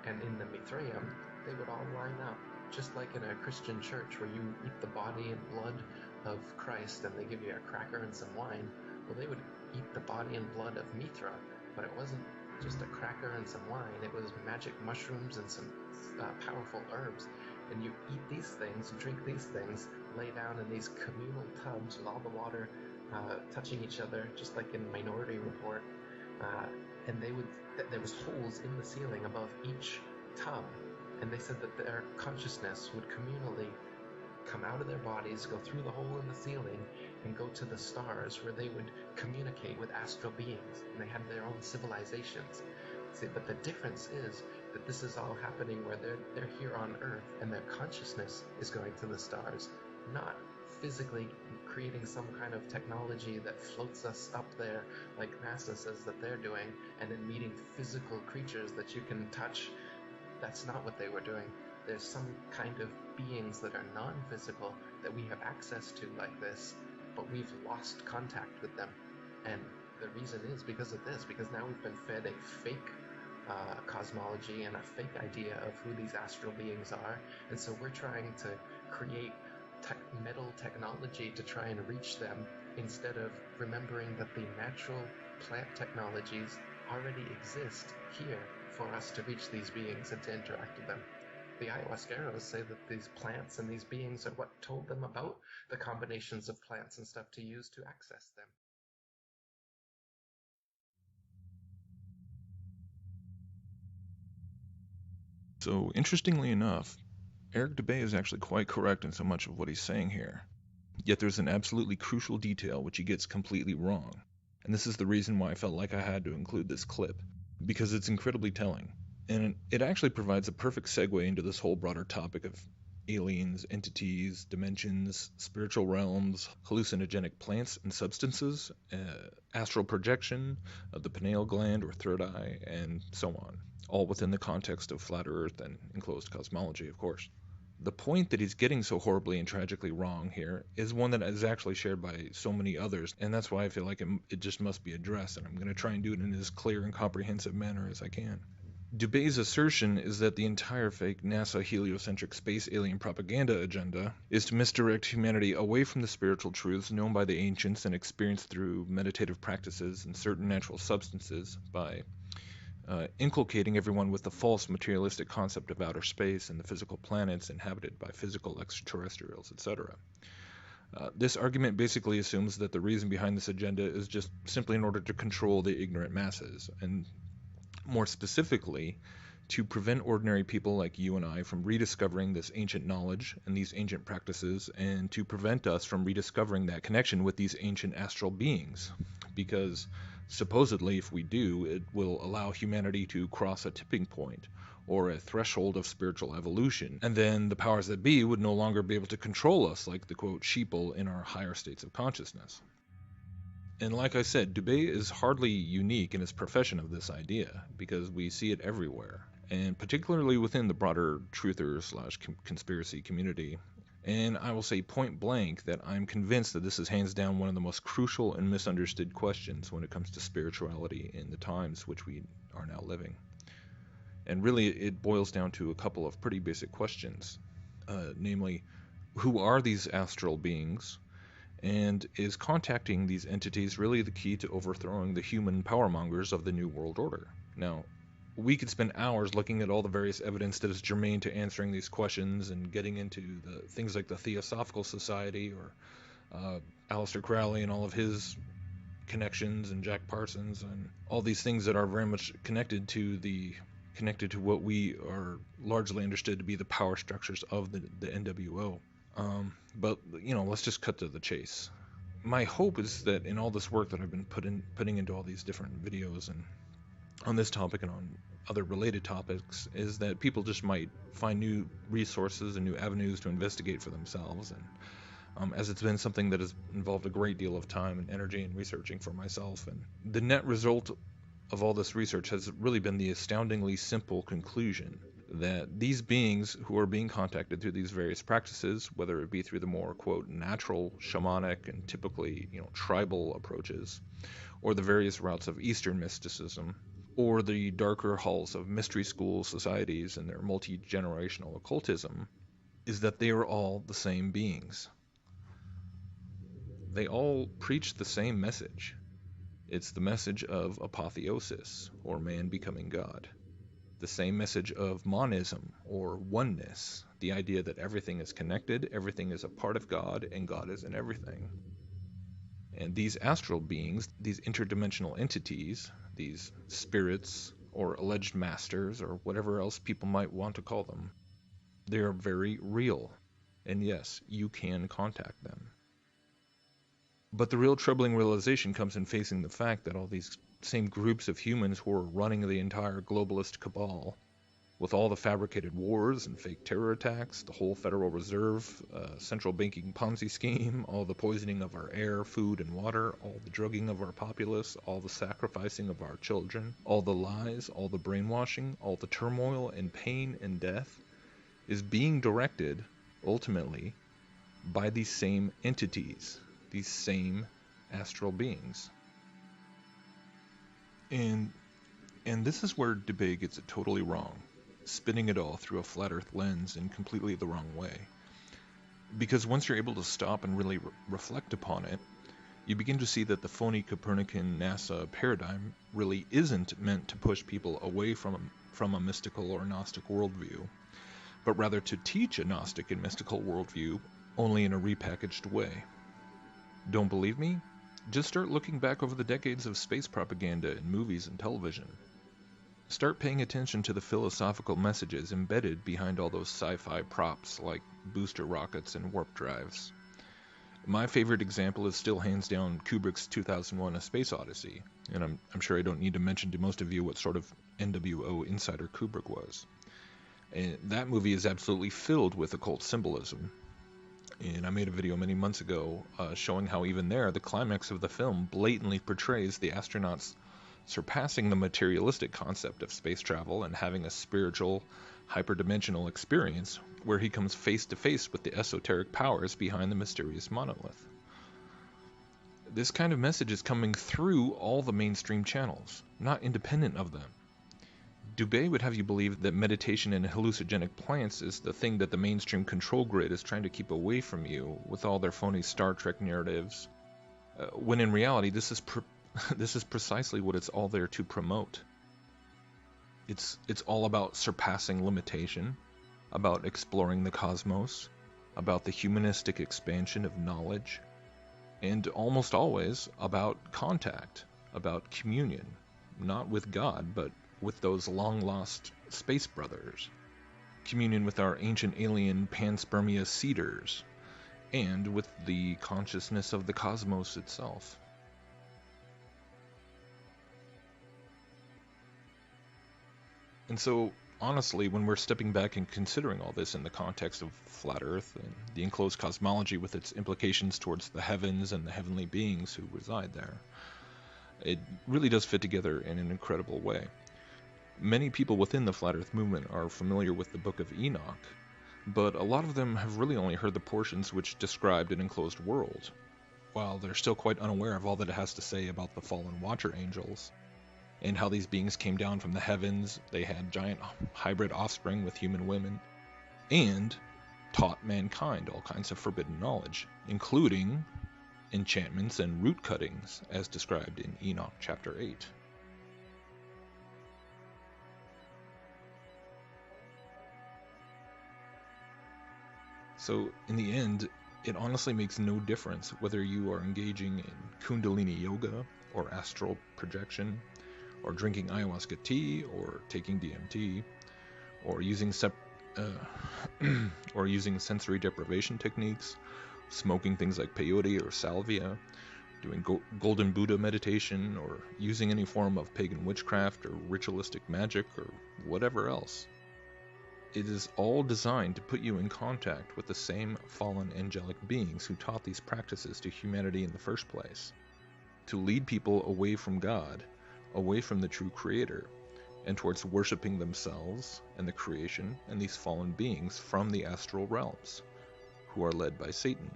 And in the Mithraeum, they would all line up, just like in a Christian church where you eat the body and blood of Christ and they give you a cracker and some wine. Well, they would eat the body and blood of Mithra, but it wasn't just a cracker and some wine. It was magic mushrooms and some powerful herbs. And you eat these things, drink these things, lay down in these communal tubs with all the water touching each other, just like in Minority Report. And there was holes in the ceiling above each tub, and they said that their consciousness would communally come out of their bodies, go through the hole in the ceiling, and go to the stars where they would communicate with astral beings, and they had their own civilizations. See, but the difference is that this is all happening where they're here on Earth, and their consciousness is going to the stars, not physically creating some kind of technology that floats us up there like NASA says that they're doing, and then meeting physical creatures that you can touch. That's not what they were doing. There's some kind of beings that are non-physical that we have access to like this, but we've lost contact with them. And the reason is because of this, because now we've been fed a fake cosmology and a fake idea of who these astral beings are, and so we're trying to create metal technology to try and reach them, instead of remembering that the natural plant technologies already exist here for us to reach these beings and to interact with them. The ayahuasqueros say that these plants and these beings are what told them about the combinations of plants and stuff to use to access them. So, interestingly enough, Eric Dubay is actually quite correct in so much of what he's saying here. Yet there's an absolutely crucial detail which he gets completely wrong. And this is the reason why I felt like I had to include this clip, because it's incredibly telling. And it actually provides a perfect segue into this whole broader topic of aliens, entities, dimensions, spiritual realms, hallucinogenic plants and substances, astral projection of the pineal gland or third eye, and so on, all within the context of flat Earth and enclosed cosmology, of course. The point that he's getting so horribly and tragically wrong here is one that is actually shared by so many others, and that's why I feel like it just must be addressed, and I'm going to try and do it in as clear and comprehensive manner as I can. Dubay's assertion is that the entire fake NASA heliocentric space alien propaganda agenda is to misdirect humanity away from the spiritual truths known by the ancients and experienced through meditative practices and certain natural substances by inculcating everyone with the false materialistic concept of outer space and the physical planets inhabited by physical extraterrestrials, etc. This argument basically assumes that the reason behind this agenda is just simply in order to control the ignorant masses, and more specifically, to prevent ordinary people like you and I from rediscovering this ancient knowledge and these ancient practices, and to prevent us from rediscovering that connection with these ancient astral beings. Because supposedly, if we do, it will allow humanity to cross a tipping point or a threshold of spiritual evolution, and then the powers that be would no longer be able to control us like the quote sheeple in our higher states of consciousness. And like I said, Dubay is hardly unique in his profession of this idea, because we see it everywhere, and particularly within the broader truther/conspiracy community. And I will say point blank that I'm convinced that this is hands down one of the most crucial and misunderstood questions when it comes to spirituality in the times which we are now living. And really it boils down to a couple of pretty basic questions, namely, who are these astral beings? And is contacting these entities really the key to overthrowing the human powermongers of the New World Order? Now, we could spend hours looking at all the various evidence that is germane to answering these questions and getting into the things like the Theosophical Society or Aleister Crowley and all of his connections, and Jack Parsons, and all these things that are very much connected to what we are largely understood to be the power structures of the NWO. But let's just cut to the chase. My hope is that in all this work that I've been putting into all these different videos and on this topic and on other related topics, is that people just might find new resources and new avenues to investigate for themselves. And as it's been something that has involved a great deal of time and energy in researching for myself, and the net result of all this research has really been the astoundingly simple conclusion that these beings who are being contacted through these various practices, whether it be through the more, quote, natural, shamanic, and typically, tribal approaches, or the various routes of Eastern mysticism, or the darker halls of mystery school societies and their multi-generational occultism, is that they are all the same beings. They all preach the same message. It's the message of apotheosis, or man becoming God. The same message of monism, or oneness, the idea that everything is connected, everything is a part of God, and God is in everything. And these astral beings, these interdimensional entities, these spirits, or alleged masters, or whatever else people might want to call them, they are very real. And yes, you can contact them. But the real troubling realization comes in facing the fact that all these same groups of humans who are running the entire globalist cabal, with all the fabricated wars and fake terror attacks, the whole Federal Reserve, central banking Ponzi scheme, all the poisoning of our air, food, and water, all the drugging of our populace, all the sacrificing of our children, all the lies, all the brainwashing, all the turmoil and pain and death, is being directed, ultimately, by these same entities, these same astral beings. And this is where Dubay gets it totally wrong, spinning it all through a flat earth lens in completely the wrong way. Because once you're able to stop and really reflect upon it, you begin to see that the phony Copernican NASA paradigm really isn't meant to push people away from a mystical or Gnostic worldview, but rather to teach a Gnostic and mystical worldview, only in a repackaged way. Don't believe me? Just start looking back over the decades of space propaganda in movies and television. Start paying attention to the philosophical messages embedded behind all those sci-fi props like booster rockets and warp drives. My favorite example is still hands down Kubrick's 2001 A Space Odyssey, and I'm sure I don't need to mention to most of you what sort of NWO insider Kubrick was. And that movie is absolutely filled with occult symbolism. And I made a video many months ago showing how even there, the climax of the film blatantly portrays the astronauts surpassing the materialistic concept of space travel and having a spiritual, hyperdimensional experience where he comes face to face with the esoteric powers behind the mysterious monolith. This kind of message is coming through all the mainstream channels, not independent of them. Dubé would have you believe that meditation and hallucinogenic plants is the thing that the mainstream control grid is trying to keep away from you with all their phony Star Trek narratives, when in reality this is precisely what it's all there to promote. It's all about surpassing limitation, about exploring the cosmos, about the humanistic expansion of knowledge, and almost always about contact, about communion, not with God, but with those long-lost space brothers, communion with our ancient alien panspermia seeders, and with the consciousness of the cosmos itself. And so, honestly, when we're stepping back and considering all this in the context of Flat Earth and the enclosed cosmology with its implications towards the heavens and the heavenly beings who reside there, it really does fit together in an incredible way. Many people within the Flat Earth movement are familiar with the Book of Enoch, but a lot of them have really only heard the portions which described an enclosed world, while they're still quite unaware of all that it has to say about the fallen Watcher Angels, and how these beings came down from the heavens. They had giant hybrid offspring with human women, and taught mankind all kinds of forbidden knowledge, including enchantments and root cuttings, as described in Enoch chapter 8. So, in the end, it honestly makes no difference whether you are engaging in Kundalini yoga, or astral projection, or drinking ayahuasca tea, or taking DMT, or using sensory deprivation techniques, smoking things like peyote or salvia, doing golden Buddha meditation, or using any form of pagan witchcraft or ritualistic magic or whatever else. It is all designed to put you in contact with the same fallen angelic beings who taught these practices to humanity in the first place, to lead people away from God, away from the true Creator, and towards worshiping themselves and the creation and these fallen beings from the astral realms, who are led by Satan.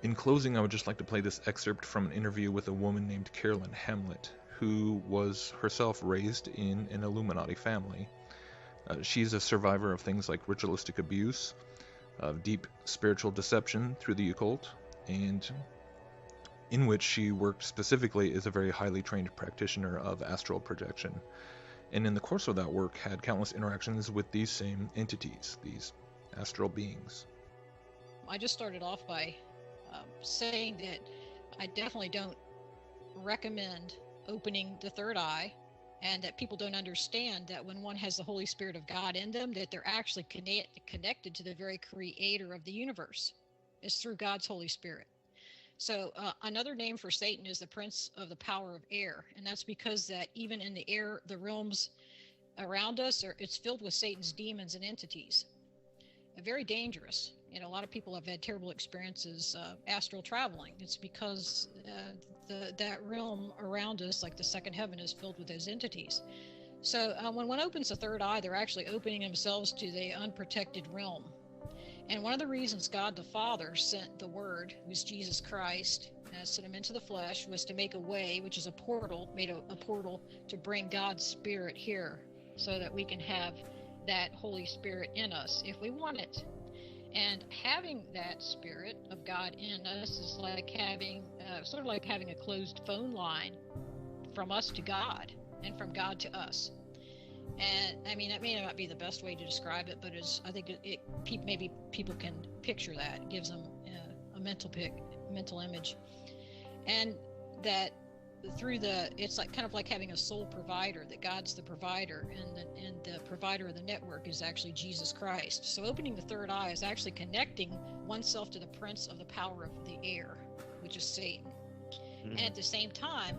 In closing, I would just like to play this excerpt from an interview with a woman named Carolyn Hamlet, who was herself raised in an Illuminati family. She's a survivor of things like ritualistic abuse, of deep spiritual deception through the occult, and in which she worked specifically as a very highly trained practitioner of astral projection, and in the course of that work had countless interactions with these same entities, these astral beings. I just started off by saying that I definitely don't recommend opening the third eye, and that people don't understand that when one has the Holy Spirit of God in them, that they're actually connected to the very creator of the universe. It's through God's Holy Spirit. So another name for Satan is the prince of the power of air, and that's because that even in the air, the realms around us, it's filled with Satan's demons and entities. Very dangerous. You know, a lot of people have had terrible experiences astral traveling. It's because that realm around us, like the second heaven, is filled with those entities. So when one opens the third eye, they're actually opening themselves to the unprotected realm. And one of the reasons God the Father sent the Word, who's Jesus Christ, sent him into the flesh, was to make a way, which is a portal, made a portal to bring God's Spirit here, so that we can have that Holy Spirit in us if we want it. And having that Spirit of God in us is like having, sort of like having a closed phone line from us to God and from God to us. And I mean, that may not be the best way to describe it, but I think maybe people can picture that. It gives them a mental image. And that it's like kind of like having a sole provider, that God's the provider, and the provider of the network is actually Jesus Christ. So opening the third eye is actually connecting oneself to the prince of the power of the air, which is Satan. And at the same time,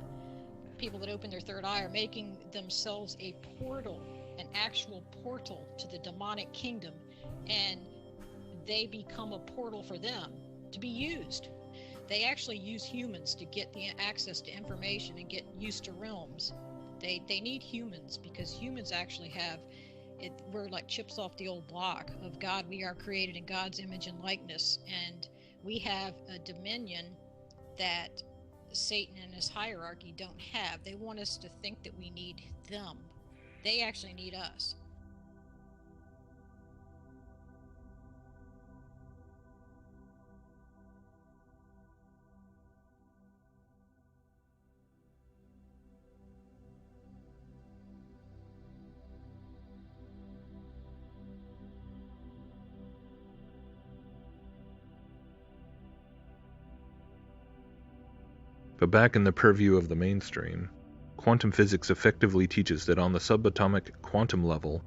people that open their third eye are making themselves a portal, an actual portal to the demonic kingdom, and they become a portal for them to be used. They actually use humans to get the access to information and get used to realms. They need humans, because humans actually have it. We're like chips off the old block of God. We are created in God's image and likeness, and we have a dominion that Satan and his hierarchy don't have. They want us to think that we need them. They actually need us. But back in the purview of the mainstream, quantum physics effectively teaches that on the subatomic quantum level,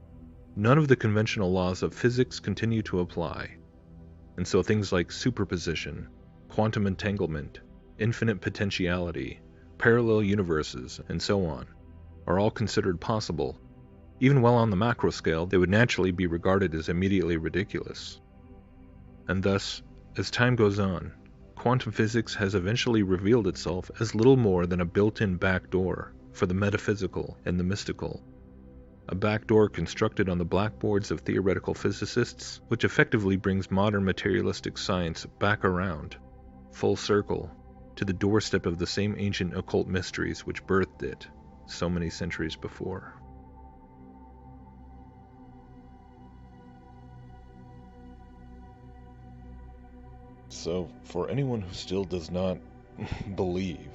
none of the conventional laws of physics continue to apply. And so things like superposition, quantum entanglement, infinite potentiality, parallel universes, and so on, are all considered possible. Even while on the macro scale, they would naturally be regarded as immediately ridiculous. And thus, as time goes on, quantum physics has eventually revealed itself as little more than a built-in backdoor for the metaphysical and the mystical. A backdoor constructed on the blackboards of theoretical physicists, which effectively brings modern materialistic science back around, full circle, to the doorstep of the same ancient occult mysteries which birthed it so many centuries before. So, for anyone who still does not believe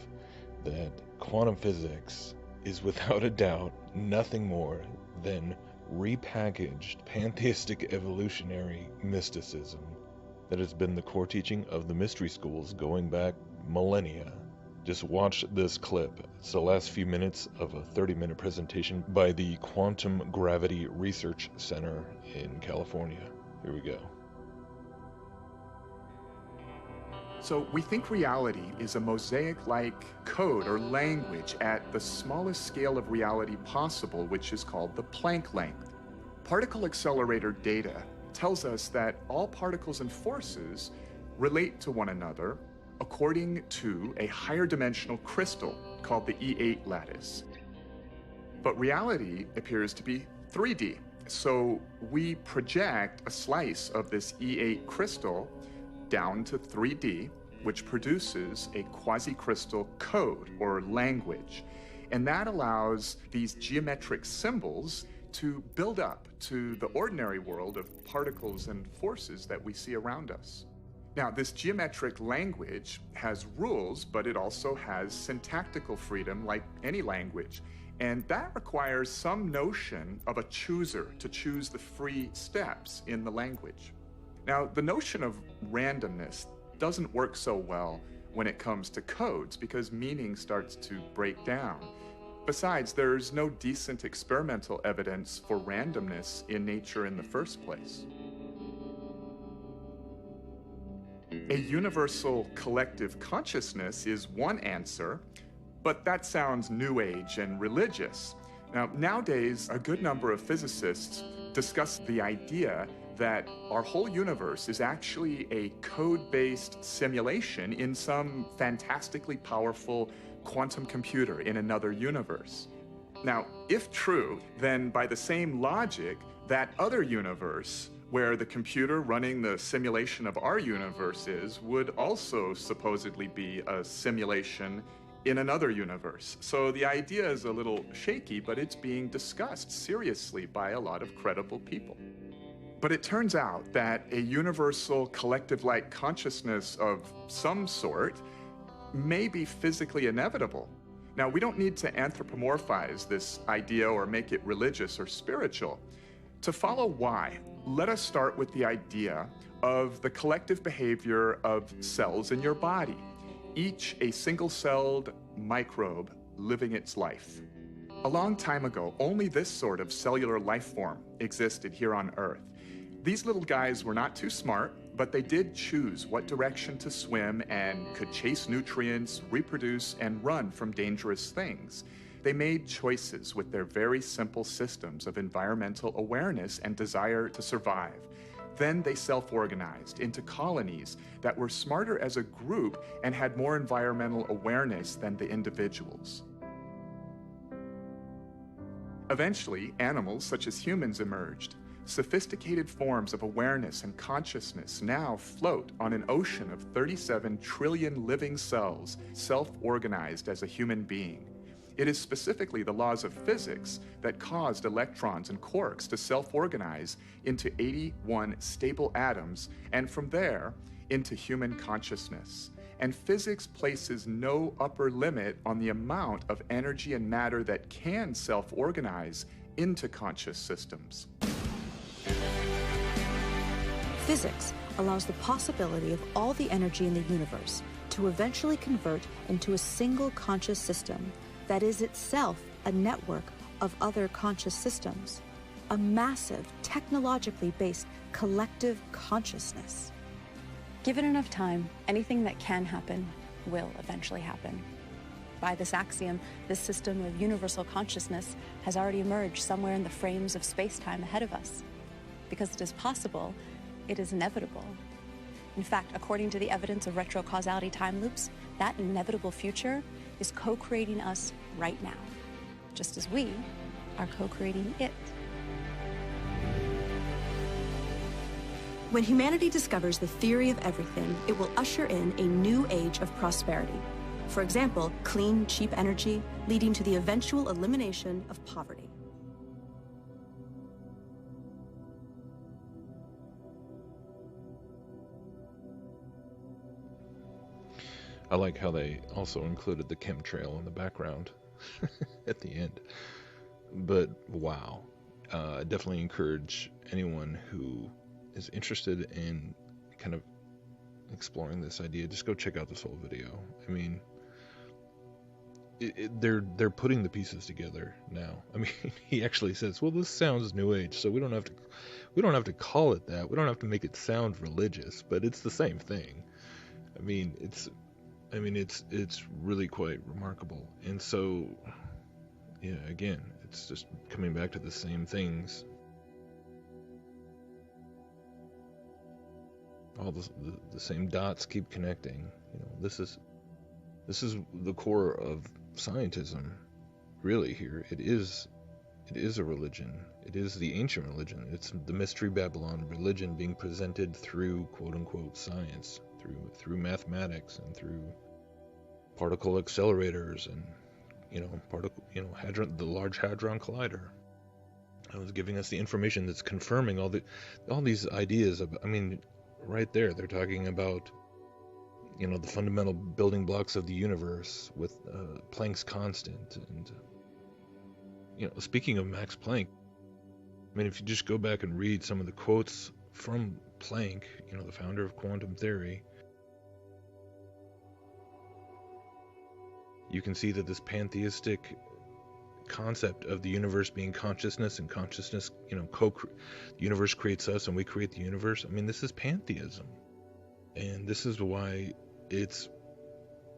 that quantum physics is without a doubt nothing more than repackaged pantheistic evolutionary mysticism that has been the core teaching of the mystery schools going back millennia, just watch this clip. It's the last few minutes of a 30-minute presentation by the Quantum Gravity Research Center in California. Here we go. So we think reality is a mosaic-like code or language at the smallest scale of reality possible, which is called the Planck length. Particle accelerator data tells us that all particles and forces relate to one another according to a higher dimensional crystal called the E8 lattice. But reality appears to be 3D. So we project a slice of this E8 crystal down to 3D, which produces a quasi-crystal code or language. And that allows these geometric symbols to build up to the ordinary world of particles and forces that we see around us. Now, this geometric language has rules, but it also has syntactical freedom like any language. And that requires some notion of a chooser to choose the free steps in the language. Now, the notion of randomness doesn't work so well when it comes to codes because meaning starts to break down. Besides, there's no decent experimental evidence for randomness in nature in the first place. A universal collective consciousness is one answer, but that sounds new age and religious. Now, nowadays, a good number of physicists discuss the idea that our whole universe is actually a code-based simulation in some fantastically powerful quantum computer in another universe. Now, if true, then by the same logic, that other universe where the computer running the simulation of our universe would also supposedly be a simulation in another universe. So the idea is a little shaky, but it's being discussed seriously by a lot of credible people. But it turns out that a universal collective-like consciousness of some sort may be physically inevitable. Now, we don't need to anthropomorphize this idea or make it religious or spiritual. To follow why, let us start with the idea of the collective behavior of cells in your body. Each a single-celled microbe living its life. A long time ago, only this sort of cellular life form existed here on Earth. These little guys were not too smart, but they did choose what direction to swim and could chase nutrients, reproduce, and run from dangerous things. They made choices with their very simple systems of environmental awareness and desire to survive. Then they self-organized into colonies that were smarter as a group and had more environmental awareness than the individuals. Eventually, animals such as humans emerged. Sophisticated forms of awareness and consciousness now float on an ocean of 37 trillion living cells, self-organized as a human being. It is specifically the laws of physics that caused electrons and quarks to self-organize into 81 stable atoms, and from there, into human consciousness. And physics places no upper limit on the amount of energy and matter that can self-organize into conscious systems. Physics allows the possibility of all the energy in the universe to eventually convert into a single conscious system that is itself a network of other conscious systems, a massive, technologically based collective consciousness. Given enough time, anything that can happen will eventually happen. By this axiom, this system of universal consciousness has already emerged somewhere in the frames of space-time ahead of us. Because it is possible, it is inevitable. In fact, according to the evidence of retrocausality time loops, that inevitable future is co-creating us right now, just as we are co-creating it. When humanity discovers the theory of everything, it will usher in a new age of prosperity. For example, clean, cheap energy, leading to the eventual elimination of poverty. I like how they also included the chemtrail in the background at the end. But wow, I definitely encourage anyone who is interested in kind of exploring this idea, just go check out this whole video. I mean, they're putting the pieces together now. I mean, he actually says, "Well, this sounds New Age, so we don't have to call it that. We don't have to make it sound religious, but it's the same thing." I mean, it's really quite remarkable. And so, yeah, again, it's just coming back to the same things. All the same dots keep connecting. You know, this is the core of scientism, really. Here, it is a religion. It is the ancient religion. It's the Mystery Babylon religion being presented through quote unquote science, through mathematics and through particle accelerators and the Large Hadron Collider. It was giving us the information that's confirming all these ideas of, I mean, right there they're talking about, you know, the fundamental building blocks of the universe with Planck's constant. And you know, speaking of Max Planck, I mean, if you just go back and read some of the quotes from Planck, you know, the founder of quantum theory, you can see that this pantheistic concept of the universe being consciousness, and consciousness, you know, the universe creates us and we create the universe. I mean, this is pantheism. And this is why it's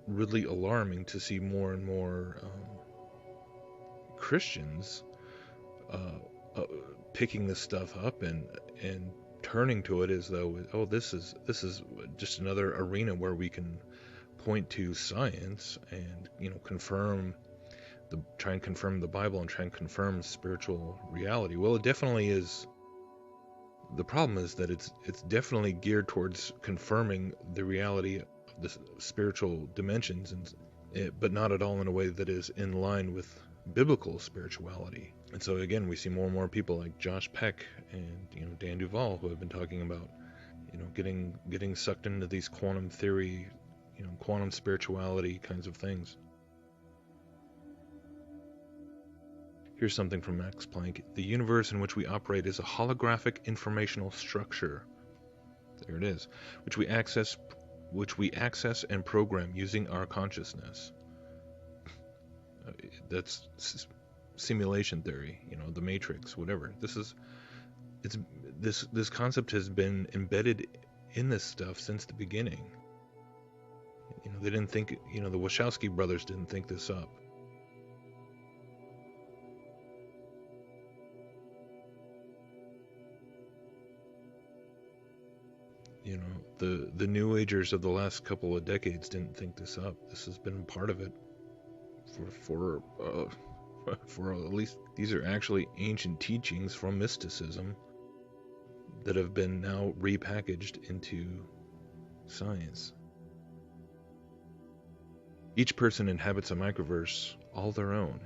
really alarming to see more and more Christians picking this stuff up and turning to it as though, oh, this is just another arena where we can point to science and, you know, try and confirm the Bible and try and confirm spiritual reality. Well, it definitely is. The problem is that it's definitely geared towards confirming the reality of the spiritual dimensions, but not at all in a way that is in line with biblical spirituality. And so again, we see more and more people like Josh Peck and, you know, Dan Duvall, who have been talking about, you know, getting sucked into these quantum theory, you know, quantum spirituality kinds of things. Here's something from Max Planck. The universe in which we operate is a holographic informational structure. There it is, which we access and program using our consciousness. That's simulation theory, the Matrix, whatever. This concept has been embedded in this stuff since the beginning. They didn't think, the Wachowski brothers didn't think this up. The New Agers of the last couple of decades didn't think this up. This has been part of it for at least, these are actually ancient teachings from mysticism that have been now repackaged into science. Each person inhabits a microverse all their own,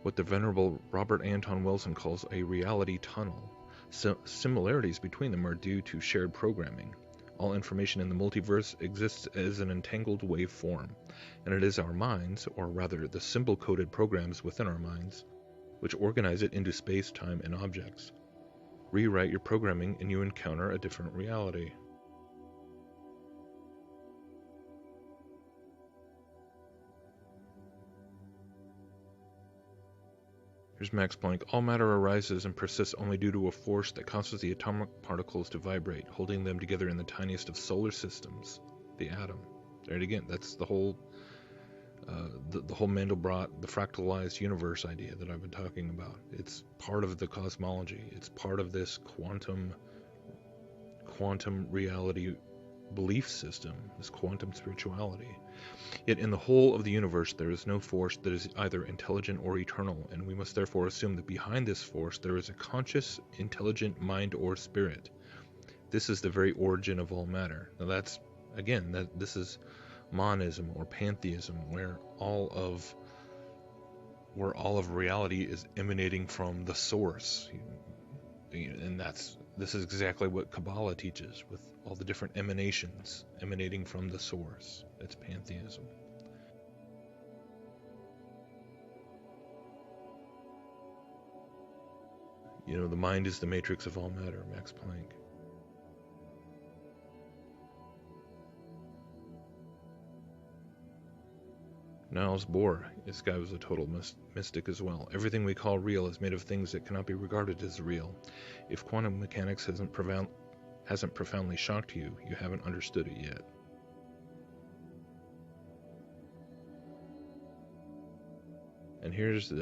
what the venerable Robert Anton Wilson calls a reality tunnel. Similarities between them are due to shared programming. All information in the multiverse exists as an entangled wave form, and it is our minds, or rather the symbol-coded programs within our minds, which organize it into space, time, and objects. Rewrite your programming and you encounter a different reality. Here's Max Planck. All matter arises and persists only due to a force that causes the atomic particles to vibrate, holding them together in the tiniest of solar systems, the atom. There it again. That's the whole Mandelbrot, the fractalized universe idea that I've been talking about. It's part of the cosmology. It's part of this quantum reality belief system, this quantum spirituality. Yet in the whole of the universe there is no force that is either intelligent or eternal, and we must therefore assume that behind this force there is a conscious, intelligent mind or spirit. This is the very origin of all matter. Now that's, again, this is monism or pantheism, where all of reality is emanating from the source. And this is exactly what Kabbalah teaches, with all the different emanations emanating from the source. That's pantheism. The mind is the matrix of all matter, Max Planck. Niels Bohr, this guy was a total mystic as well. Everything we call real is made of things that cannot be regarded as real. If quantum mechanics hasn't profoundly shocked you, you haven't understood it yet. And here's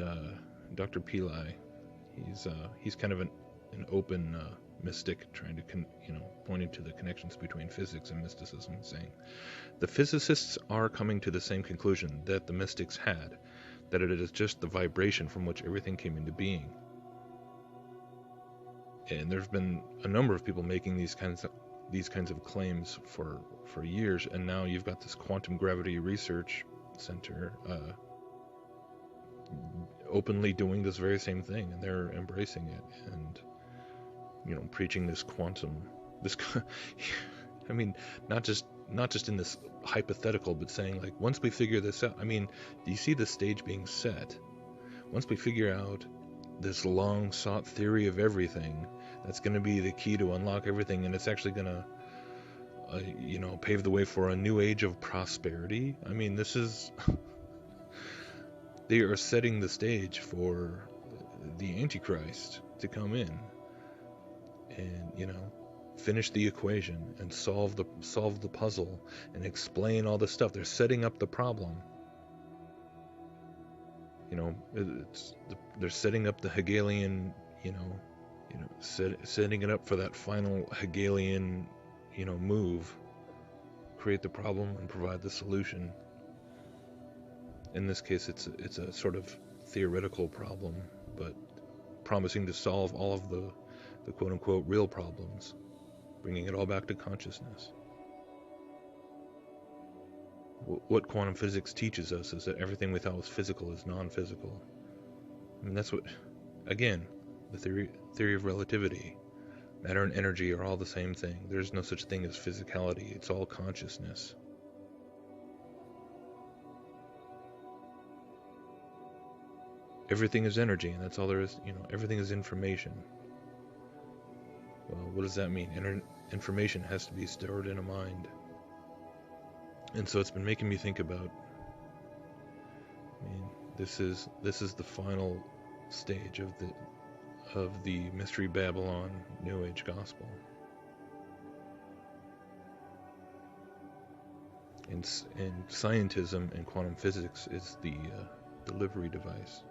Dr. Pillai. He's kind of an open mystic, trying to pointing to the connections between physics and mysticism, saying the physicists are coming to the same conclusion that the mystics had, that it is just the vibration from which everything came into being. And there's been a number of people making these kinds of claims for years, and now you've got this quantum gravity research center openly doing this very same thing, and they're embracing it and preaching this quantum, I mean, not just in this hypothetical, but saying, like, once we figure this out, do you see the stage being set? Once we figure out this long sought theory of everything, that's going to be the key to unlock everything, and it's actually going to pave the way for a new age of prosperity. This is they are setting the stage for the Antichrist to come in and finish the equation and solve the puzzle and explain all the stuff. They're setting up the problem. They're setting up the Hegelian, setting it up for that final Hegelian, move. Create the problem and provide the solution. In this case, it's a sort of theoretical problem, but promising to solve all of the quote-unquote real problems, bringing it all back to consciousness. What quantum physics teaches us is that everything we thought was physical is non-physical. That's what, again, the theory of relativity. Matter and energy are all the same thing. There's no such thing as physicality. It's all consciousness. Everything is energy, and that's all there is. Everything is information. Well, what does that mean? Information has to be stored in a mind. And so it's been making me think about, This is the final stage of the Mystery Babylon New Age gospel. And scientism and quantum physics is the delivery device.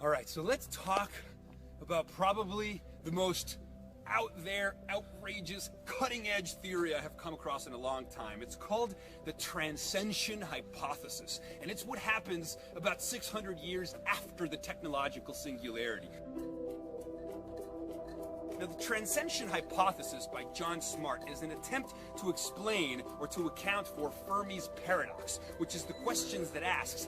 All right, so let's talk about probably the most out there, outrageous, cutting-edge theory I have come across in a long time. It's called the transcension hypothesis, and it's what happens about 600 years after the technological singularity. Now, the transcension hypothesis by John Smart is an attempt to explain or to account for Fermi's paradox, which is the questions that asks,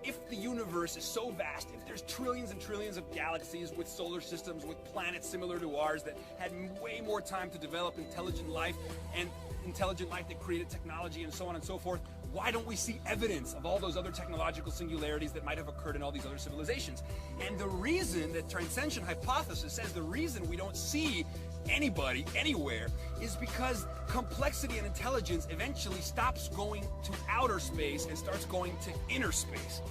if the universe is so vast, if there's trillions and trillions of galaxies with solar systems, with planets similar to ours that had way more time to develop intelligent life and intelligent life that created technology and so on and so forth, why don't we see evidence of all those other technological singularities that might have occurred in all these other civilizations? And the reason that transcension hypothesis says the reason we don't see anybody anywhere is because complexity and intelligence eventually stops going to outer space and starts going to inner space.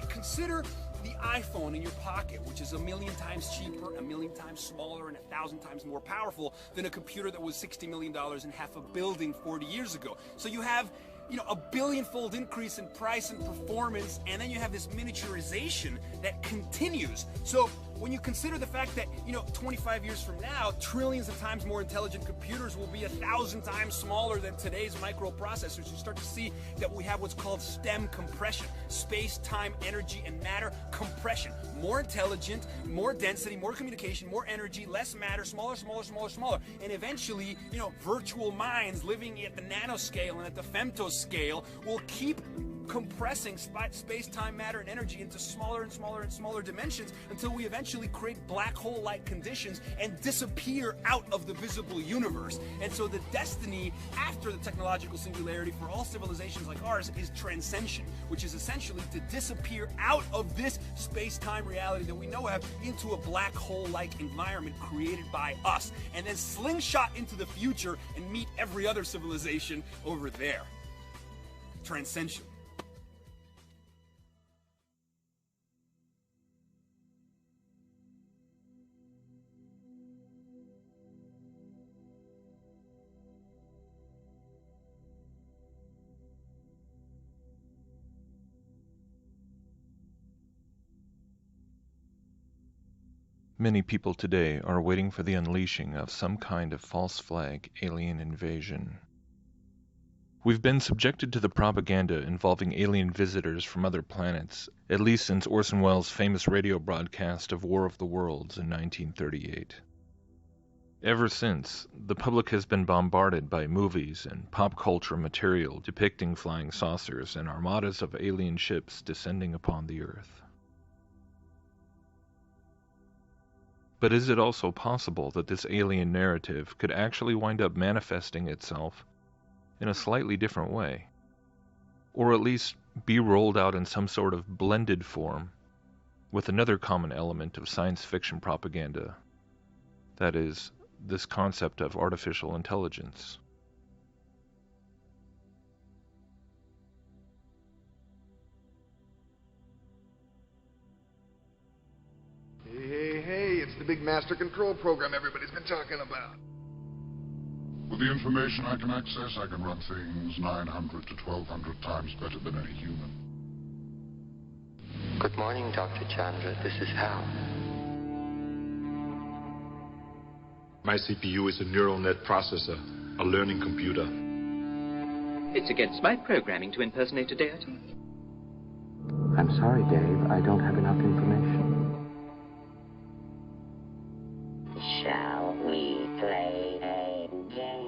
Consider the iPhone in your pocket, which is 1,000,000 times cheaper, 1,000,000 times smaller, and 1,000 times more powerful than a computer that was $60 million and half a building 40 years ago. So you have, a billion-fold increase in price and performance, and then you have this miniaturization that continues. So when you consider the fact that, 25 years from now, trillions of times more intelligent computers will be 1,000 times smaller than today's microprocessors, you start to see that we have what's called STEM compression, space, time, energy, and matter compression. More intelligent, more density, more communication, more energy, less matter, smaller, smaller, smaller, smaller. And eventually, virtual minds living at the nanoscale and at the femtoscale will keep compressing space, time, matter, and energy into smaller and smaller and smaller dimensions until we eventually create black hole-like conditions and disappear out of the visible universe. And so the destiny after the technological singularity for all civilizations like ours is transcension, which is essentially to disappear out of this space-time reality that we know of into a black hole-like environment created by us, and then slingshot into the future and meet every other civilization over there. Transcension. Many people today are waiting for the unleashing of some kind of false flag alien invasion. We've been subjected to the propaganda involving alien visitors from other planets, at least since Orson Welles' famous radio broadcast of War of the Worlds in 1938. Ever since, the public has been bombarded by movies and pop culture material depicting flying saucers and armadas of alien ships descending upon the Earth. But is it also possible that this alien narrative could actually wind up manifesting itself in a slightly different way? Or at least be rolled out in some sort of blended form with another common element of science fiction propaganda, that is, this concept of artificial intelligence. Hey, it's the big master control program everybody's been talking about. With the information I can access, I can run things 900 to 1,200 times better than any human. Good morning, Dr. Chandra. This is Hal. My CPU is a neural net processor, a learning computer. It's against my programming to impersonate a deity. I'm sorry, Dave. I don't have enough information. Shall we play a game?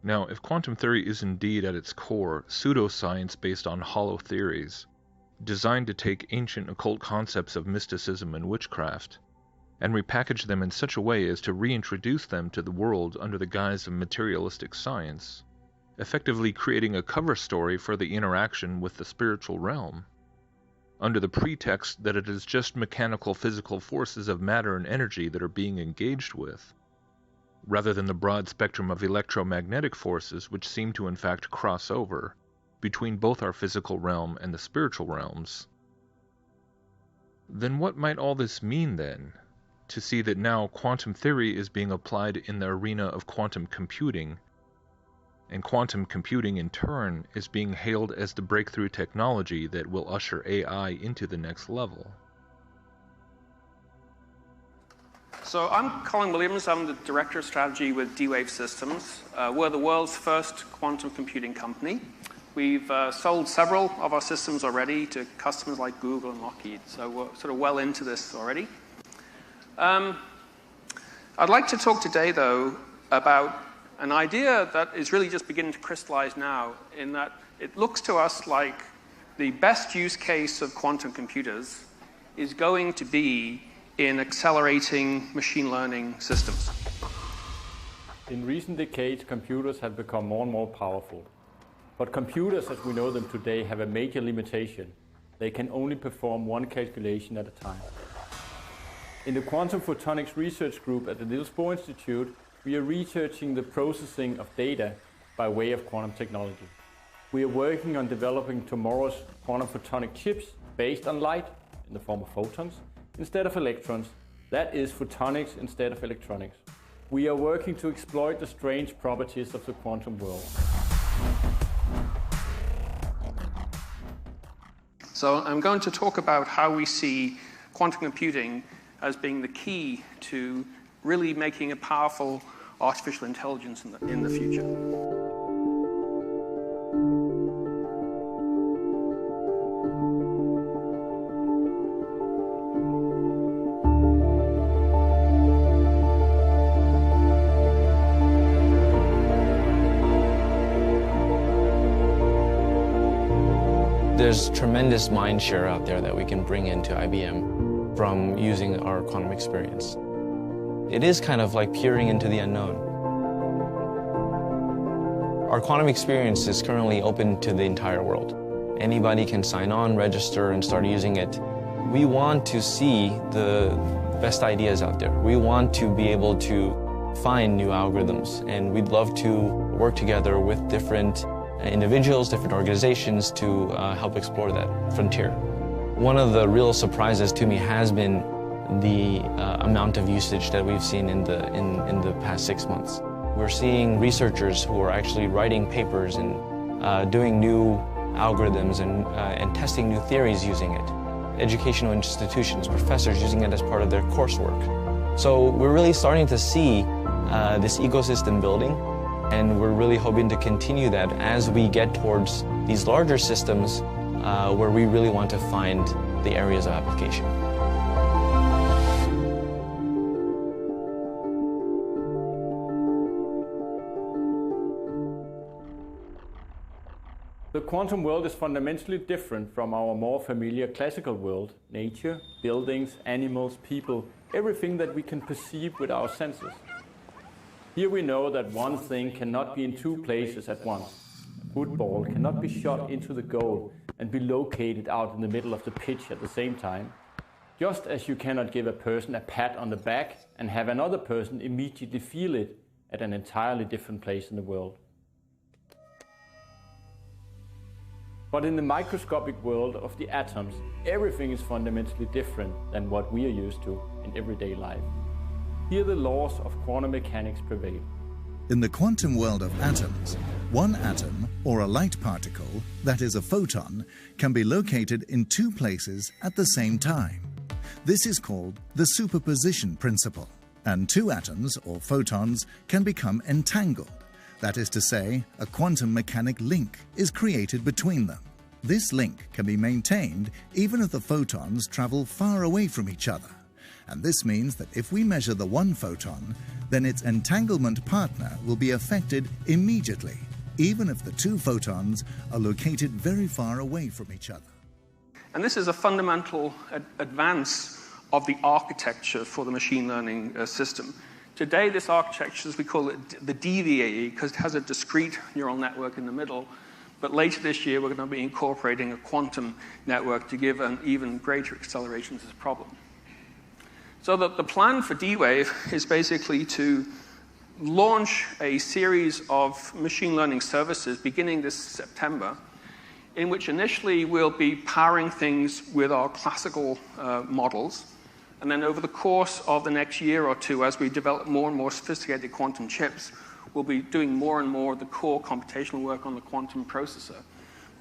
Now, if quantum theory is indeed at its core pseudoscience based on hollow theories, designed to take ancient occult concepts of mysticism and witchcraft, and repackage them in such a way as to reintroduce them to the world under the guise of materialistic science, effectively creating a cover story for the interaction with the spiritual realm, under the pretext that it is just mechanical physical forces of matter and energy that are being engaged with, rather than the broad spectrum of electromagnetic forces which seem to in fact cross over between both our physical realm and the spiritual realms. Then what might all this mean then, to see that now quantum theory is being applied in the arena of quantum computing, and quantum computing in turn is being hailed as the breakthrough technology that will usher AI into the next level? So I'm Colin Williams. I'm the Director of Strategy with D-Wave Systems. We're the world's first quantum computing company. We've sold several of our systems already to customers like Google and Lockheed, so we're sort of well into this already. I'd like to talk today, though, about an idea that is really just beginning to crystallize now, in that it looks to us like the best use case of quantum computers is going to be in accelerating machine learning systems. In recent decades, computers have become more and more powerful. But computers, as we know them today, have a major limitation. They can only perform one calculation at a time. In the Quantum Photonics Research Group at the Niels Bohr Institute, we are researching the processing of data by way of quantum technology. We are working on developing tomorrow's quantum photonic chips based on light in the form of photons instead of electrons. That is photonics instead of electronics. We are working to exploit the strange properties of the quantum world. So I'm going to talk about how we see quantum computing as being the key to really making a powerful artificial intelligence in the future. There's tremendous mind share out there that we can bring into IBM from using our quantum experience. It is kind of like peering into the unknown. Our quantum experience is currently open to the entire world. Anybody can sign on, register, and start using it. We want to see the best ideas out there. We want to be able to find new algorithms, and we'd love to work together with different individuals, different organizations to help explore that frontier. One of the real surprises to me has been the amount of usage that we've seen in the past 6 months. We're seeing researchers who are actually writing papers and doing new algorithms and testing new theories using it. Educational institutions, professors using it as part of their coursework. So we're really starting to see this ecosystem building, and we're really hoping to continue that as we get towards these larger systems where we really want to find the areas of application. The quantum world is fundamentally different from our more familiar classical world: nature, buildings, animals, people, everything that we can perceive with our senses. Here we know that one thing cannot be in two places at once. A football cannot be shot into the goal and be located out in the middle of the pitch at the same time, just as you cannot give a person a pat on the back and have another person immediately feel it at an entirely different place in the world. But in the microscopic world of the atoms, everything is fundamentally different than what we are used to in everyday life. Here the laws of quantum mechanics prevail. In the quantum world of atoms, one atom, or a light particle, that is a photon, can be located in two places at the same time. This is called the superposition principle. And two atoms, or photons, can become entangled. That is to say, a quantum mechanic link is created between them. This link can be maintained even if the photons travel far away from each other. And this means that if we measure the one photon, then its entanglement partner will be affected immediately, even if the two photons are located very far away from each other. And this is a fundamental advance of the architecture for the machine learning system. Today, this architecture, as we call it, the DVAE, because it has a discrete neural network in the middle. But later this year, we're going to be incorporating a quantum network to give an even greater acceleration to this problem. So the plan for D-Wave is basically to launch a series of machine learning services beginning this September, in which initially we'll be powering things with our classical models. And then over the course of the next year or two, as we develop more and more sophisticated quantum chips, we'll be doing more and more of the core computational work on the quantum processor.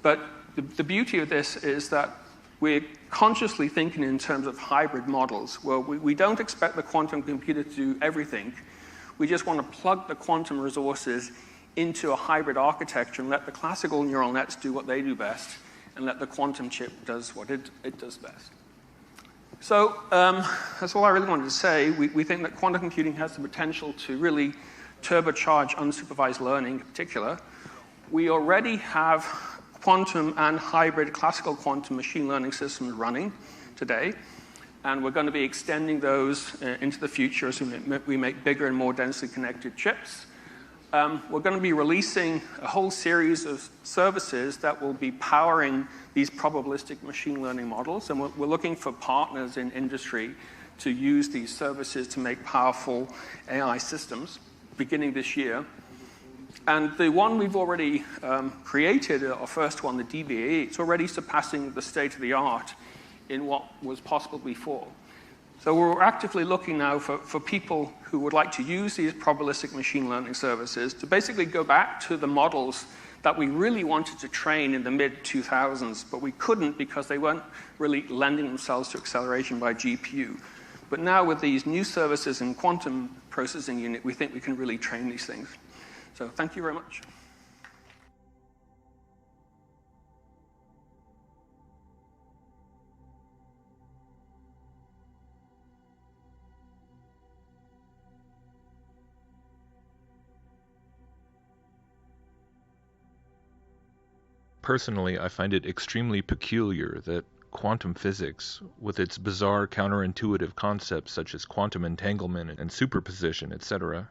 But the beauty of this is that we're consciously thinking in terms of hybrid models, where we don't expect the quantum computer to do everything. We just want to plug the quantum resources into a hybrid architecture and let the classical neural nets do what they do best, and let the quantum chip does what it does best. So that's all I really wanted to say. We think that quantum computing has the potential to really turbocharge unsupervised learning in particular. We already have quantum and hybrid classical quantum machine learning systems running today, and we're going to be extending those into the future as we make bigger and more densely connected chips. We're going to be releasing a whole series of services that will be powering these probabilistic machine learning models, and we're looking for partners in industry to use these services to make powerful AI systems beginning this year. And the one we've already created, our first one, the DBAE, it's already surpassing the state of the art in what was possible before. So we're actively looking now for people who would like to use these probabilistic machine learning services to basically go back to the models that we really wanted to train in the mid-2000s, but we couldn't because they weren't really lending themselves to acceleration by GPU. But now with these new services in quantum processing unit, we think we can really train these things. So thank you very much. Personally, I find it extremely peculiar that quantum physics, with its bizarre counterintuitive concepts such as quantum entanglement and superposition, etc.,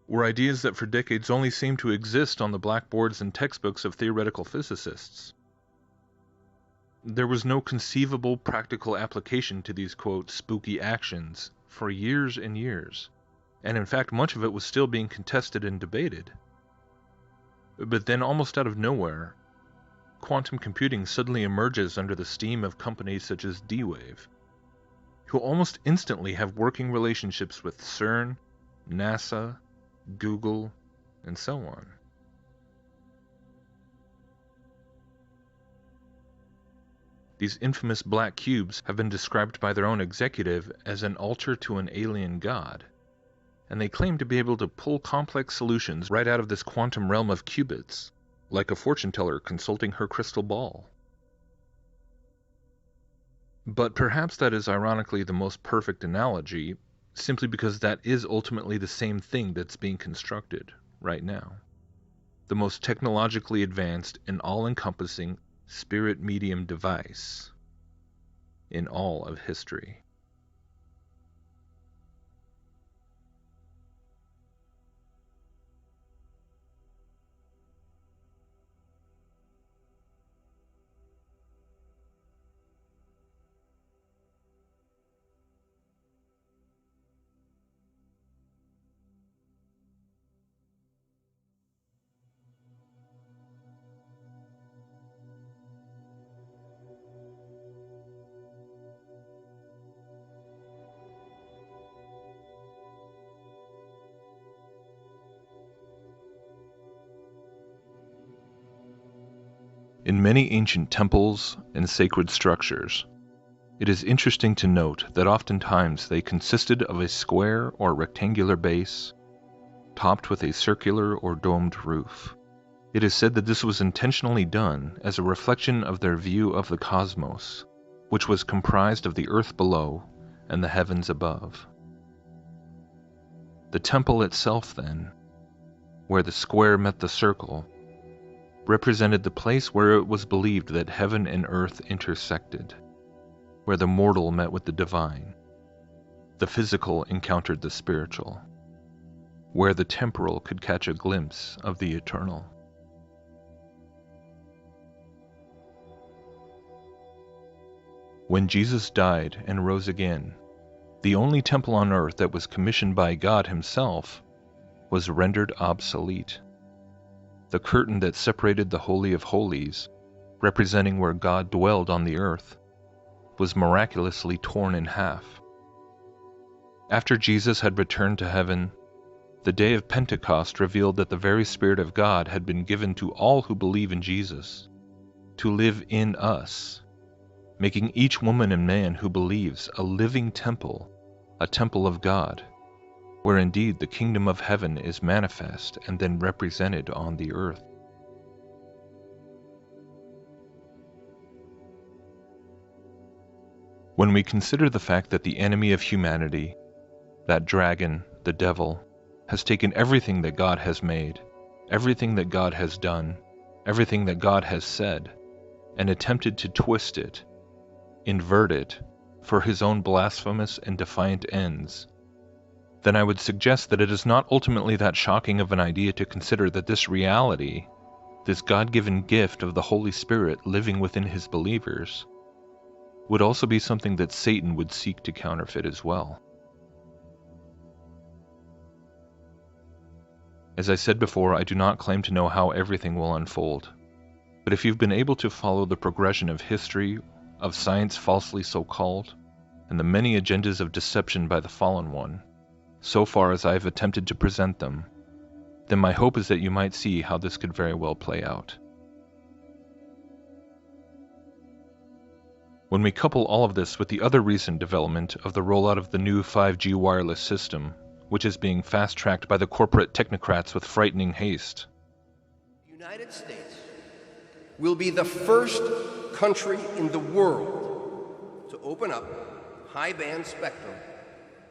were ideas that for decades only seemed to exist on the blackboards and textbooks of theoretical physicists. There was no conceivable practical application to these, quote, spooky actions for years and years, and in fact much of it was still being contested and debated. But then, almost out of nowhere, quantum computing suddenly emerges under the steam of companies such as D-Wave, who almost instantly have working relationships with CERN, NASA, Google, and so on. These infamous black cubes have been described by their own executive as an altar to an alien god, and they claim to be able to pull complex solutions right out of this quantum realm of qubits, like a fortune teller consulting her crystal ball. But perhaps that is ironically the most perfect analogy, simply because that is ultimately the same thing that's being constructed right now. The most technologically advanced and all-encompassing spirit medium device in all of history. In many ancient temples and sacred structures, it is interesting to note that oftentimes they consisted of a square or rectangular base, topped with a circular or domed roof. It is said that this was intentionally done as a reflection of their view of the cosmos, which was comprised of the earth below and the heavens above. The temple itself, then, where the square met the circle, represented the place where it was believed that heaven and earth intersected, where the mortal met with the divine, the physical encountered the spiritual, where the temporal could catch a glimpse of the eternal. When Jesus died and rose again, the only temple on earth that was commissioned by God Himself was rendered obsolete. The curtain that separated the Holy of Holies, representing where God dwelled on the earth, was miraculously torn in half. After Jesus had returned to heaven, the day of Pentecost revealed that the very Spirit of God had been given to all who believe in Jesus, to live in us, making each woman and man who believes a living temple, a temple of God, where indeed the kingdom of heaven is manifest and then represented on the earth. When we consider the fact that the enemy of humanity, that dragon, the devil, has taken everything that God has made, everything that God has done, everything that God has said, and attempted to twist it, invert it, for his own blasphemous and defiant ends, then I would suggest that it is not ultimately that shocking of an idea to consider that this reality, this God-given gift of the Holy Spirit living within His believers, would also be something that Satan would seek to counterfeit as well. As I said before, I do not claim to know how everything will unfold, but if you've been able to follow the progression of history, of science falsely so called, and the many agendas of deception by the fallen one, so far as I have attempted to present them, then my hope is that you might see how this could very well play out. When we couple all of this with the other recent development of the rollout of the new 5G wireless system, which is being fast-tracked by the corporate technocrats with frightening haste, the United States will be the first country in the world to open up high-band spectrum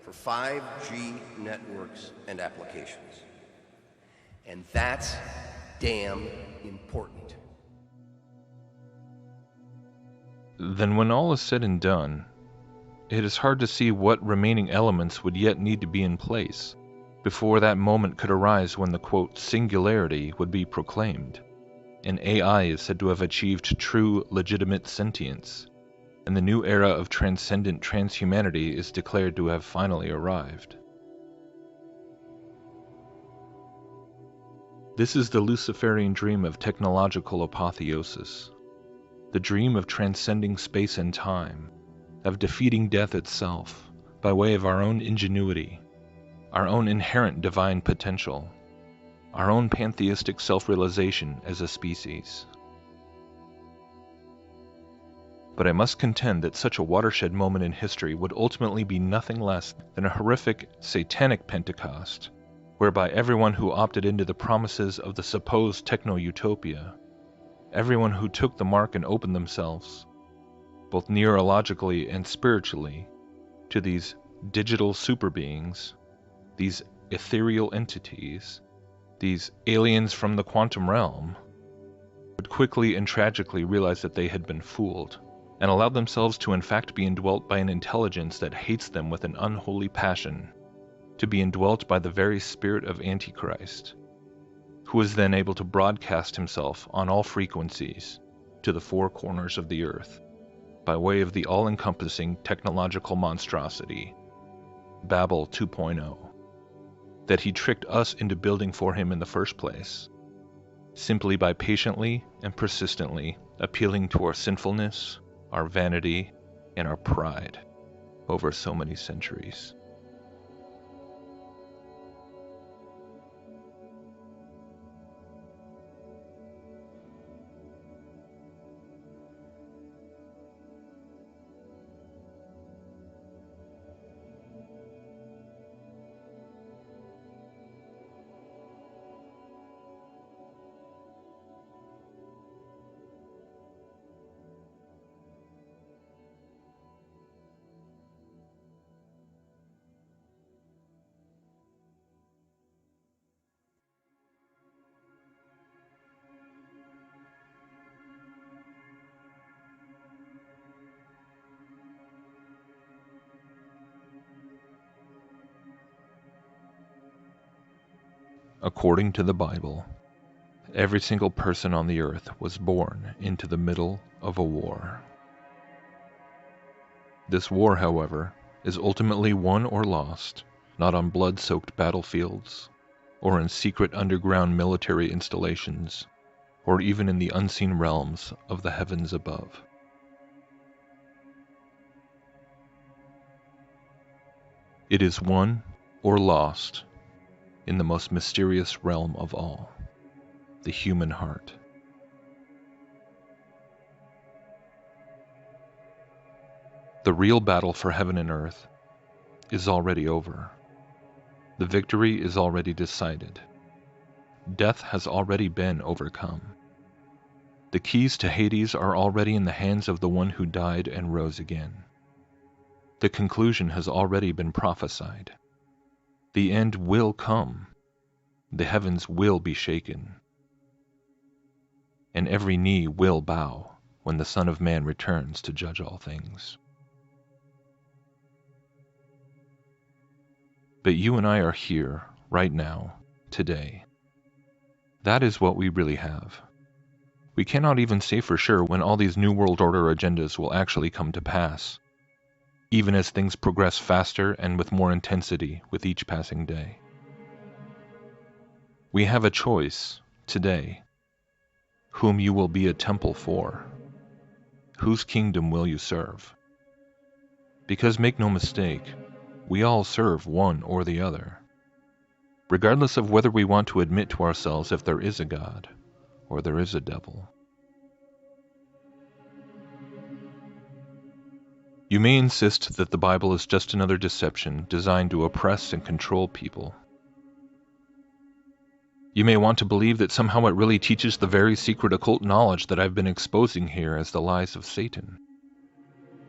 for 5G networks and applications. And that's damn important. Then when all is said and done, it is hard to see what remaining elements would yet need to be in place before that moment could arise when the, quote, singularity would be proclaimed, and AI is said to have achieved true, legitimate sentience, and the new era of transcendent transhumanity is declared to have finally arrived. This is the Luciferian dream of technological apotheosis, the dream of transcending space and time, of defeating death itself by way of our own ingenuity, our own inherent divine potential, our own pantheistic self-realization as a species. But I must contend that such a watershed moment in history would ultimately be nothing less than a horrific, satanic Pentecost, whereby everyone who opted into the promises of the supposed techno-utopia, everyone who took the mark and opened themselves, both neurologically and spiritually, to these digital superbeings, these ethereal entities, these aliens from the quantum realm, would quickly and tragically realize that they had been fooled, and allow themselves to in fact be indwelt by an intelligence that hates them with an unholy passion, to be indwelt by the very spirit of Antichrist, who is then able to broadcast himself on all frequencies to the four corners of the earth, by way of the all-encompassing technological monstrosity, Babel 2.0, that he tricked us into building for him in the first place, simply by patiently and persistently appealing to our sinfulness, our vanity, and our pride over so many centuries. According to the Bible, every single person on the earth was born into the middle of a war. This war, however, is ultimately won or lost, not on blood-soaked battlefields, or in secret underground military installations, or even in the unseen realms of the heavens above. It is won or lost in the most mysterious realm of all, the human heart. The real battle for heaven and earth is already over. The victory is already decided. Death has already been overcome. The keys to Hades are already in the hands of the one who died and rose again. The conclusion has already been prophesied. The end will come. The heavens will be shaken. And every knee will bow when the Son of Man returns to judge all things. But you and I are here, right now, today. That is what we really have. We cannot even say for sure when all these New World Order agendas will actually come to pass, even as things progress faster and with more intensity with each passing day. We have a choice, today, whom you will be a temple for. Whose kingdom will you serve? Because make no mistake, we all serve one or the other, regardless of whether we want to admit to ourselves if there is a God or there is a devil. You may insist that the Bible is just another deception designed to oppress and control people. You may want to believe that somehow it really teaches the very secret occult knowledge that I've been exposing here as the lies of Satan.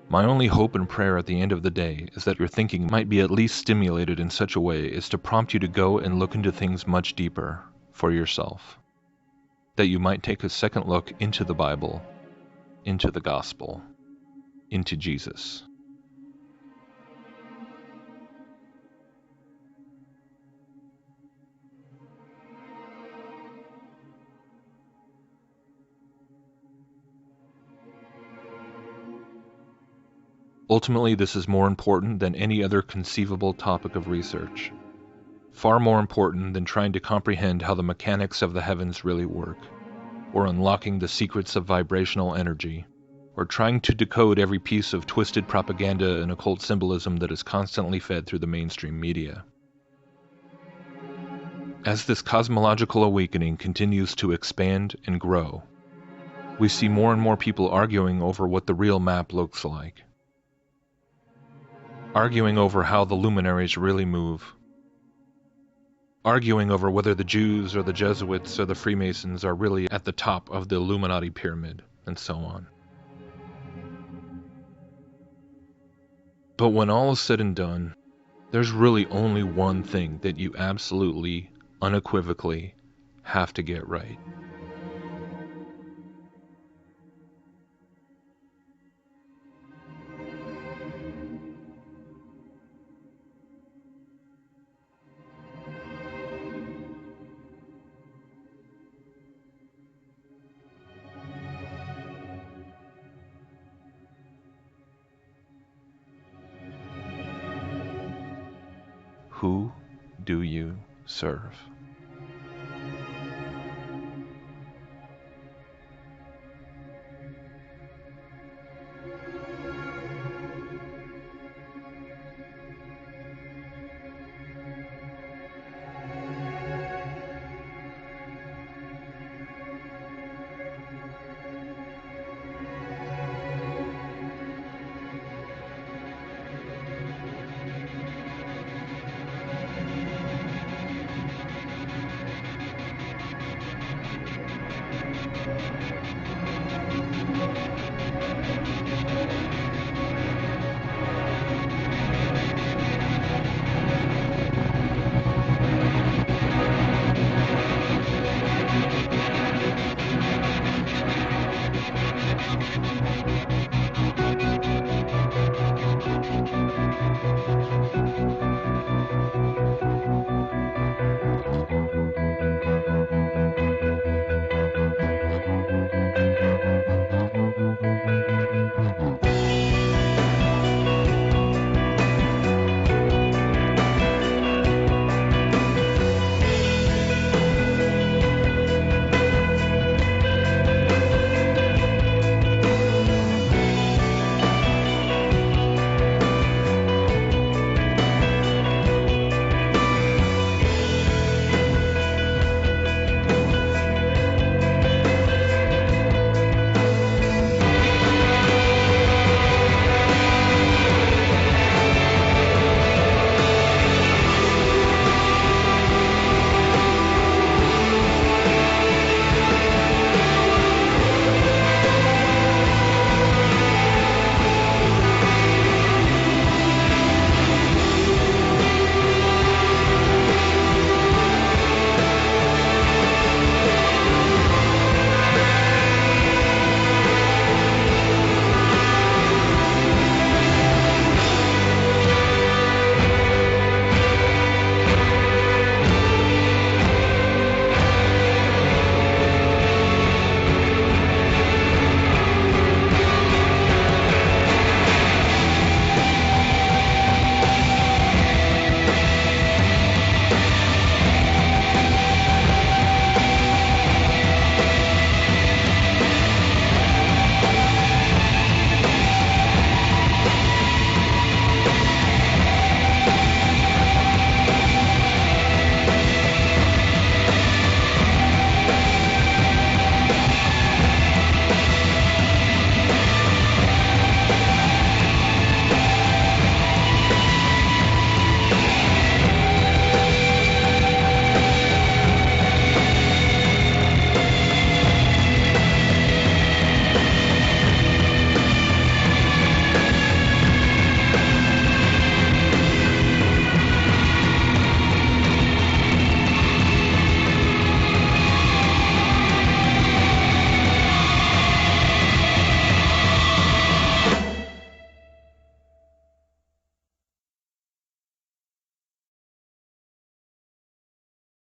My only hope and prayer at the end of the day is that your thinking might be at least stimulated in such a way as to prompt you to go and look into things much deeper for yourself. That you might take a second look into the Bible, into the gospel, into Jesus. Ultimately, this is more important than any other conceivable topic of research. Far more important than trying to comprehend how the mechanics of the heavens really work, or unlocking the secrets of vibrational energy, or trying to decode every piece of twisted propaganda and occult symbolism that is constantly fed through the mainstream media. As this cosmological awakening continues to expand and grow, we see more and more people arguing over what the real map looks like. Arguing over how the luminaries really move. Arguing over whether the Jews or the Jesuits or the Freemasons are really at the top of the Illuminati pyramid, and so on. But when all is said and done, there's really only one thing that you absolutely, unequivocally have to get right. Who do you serve?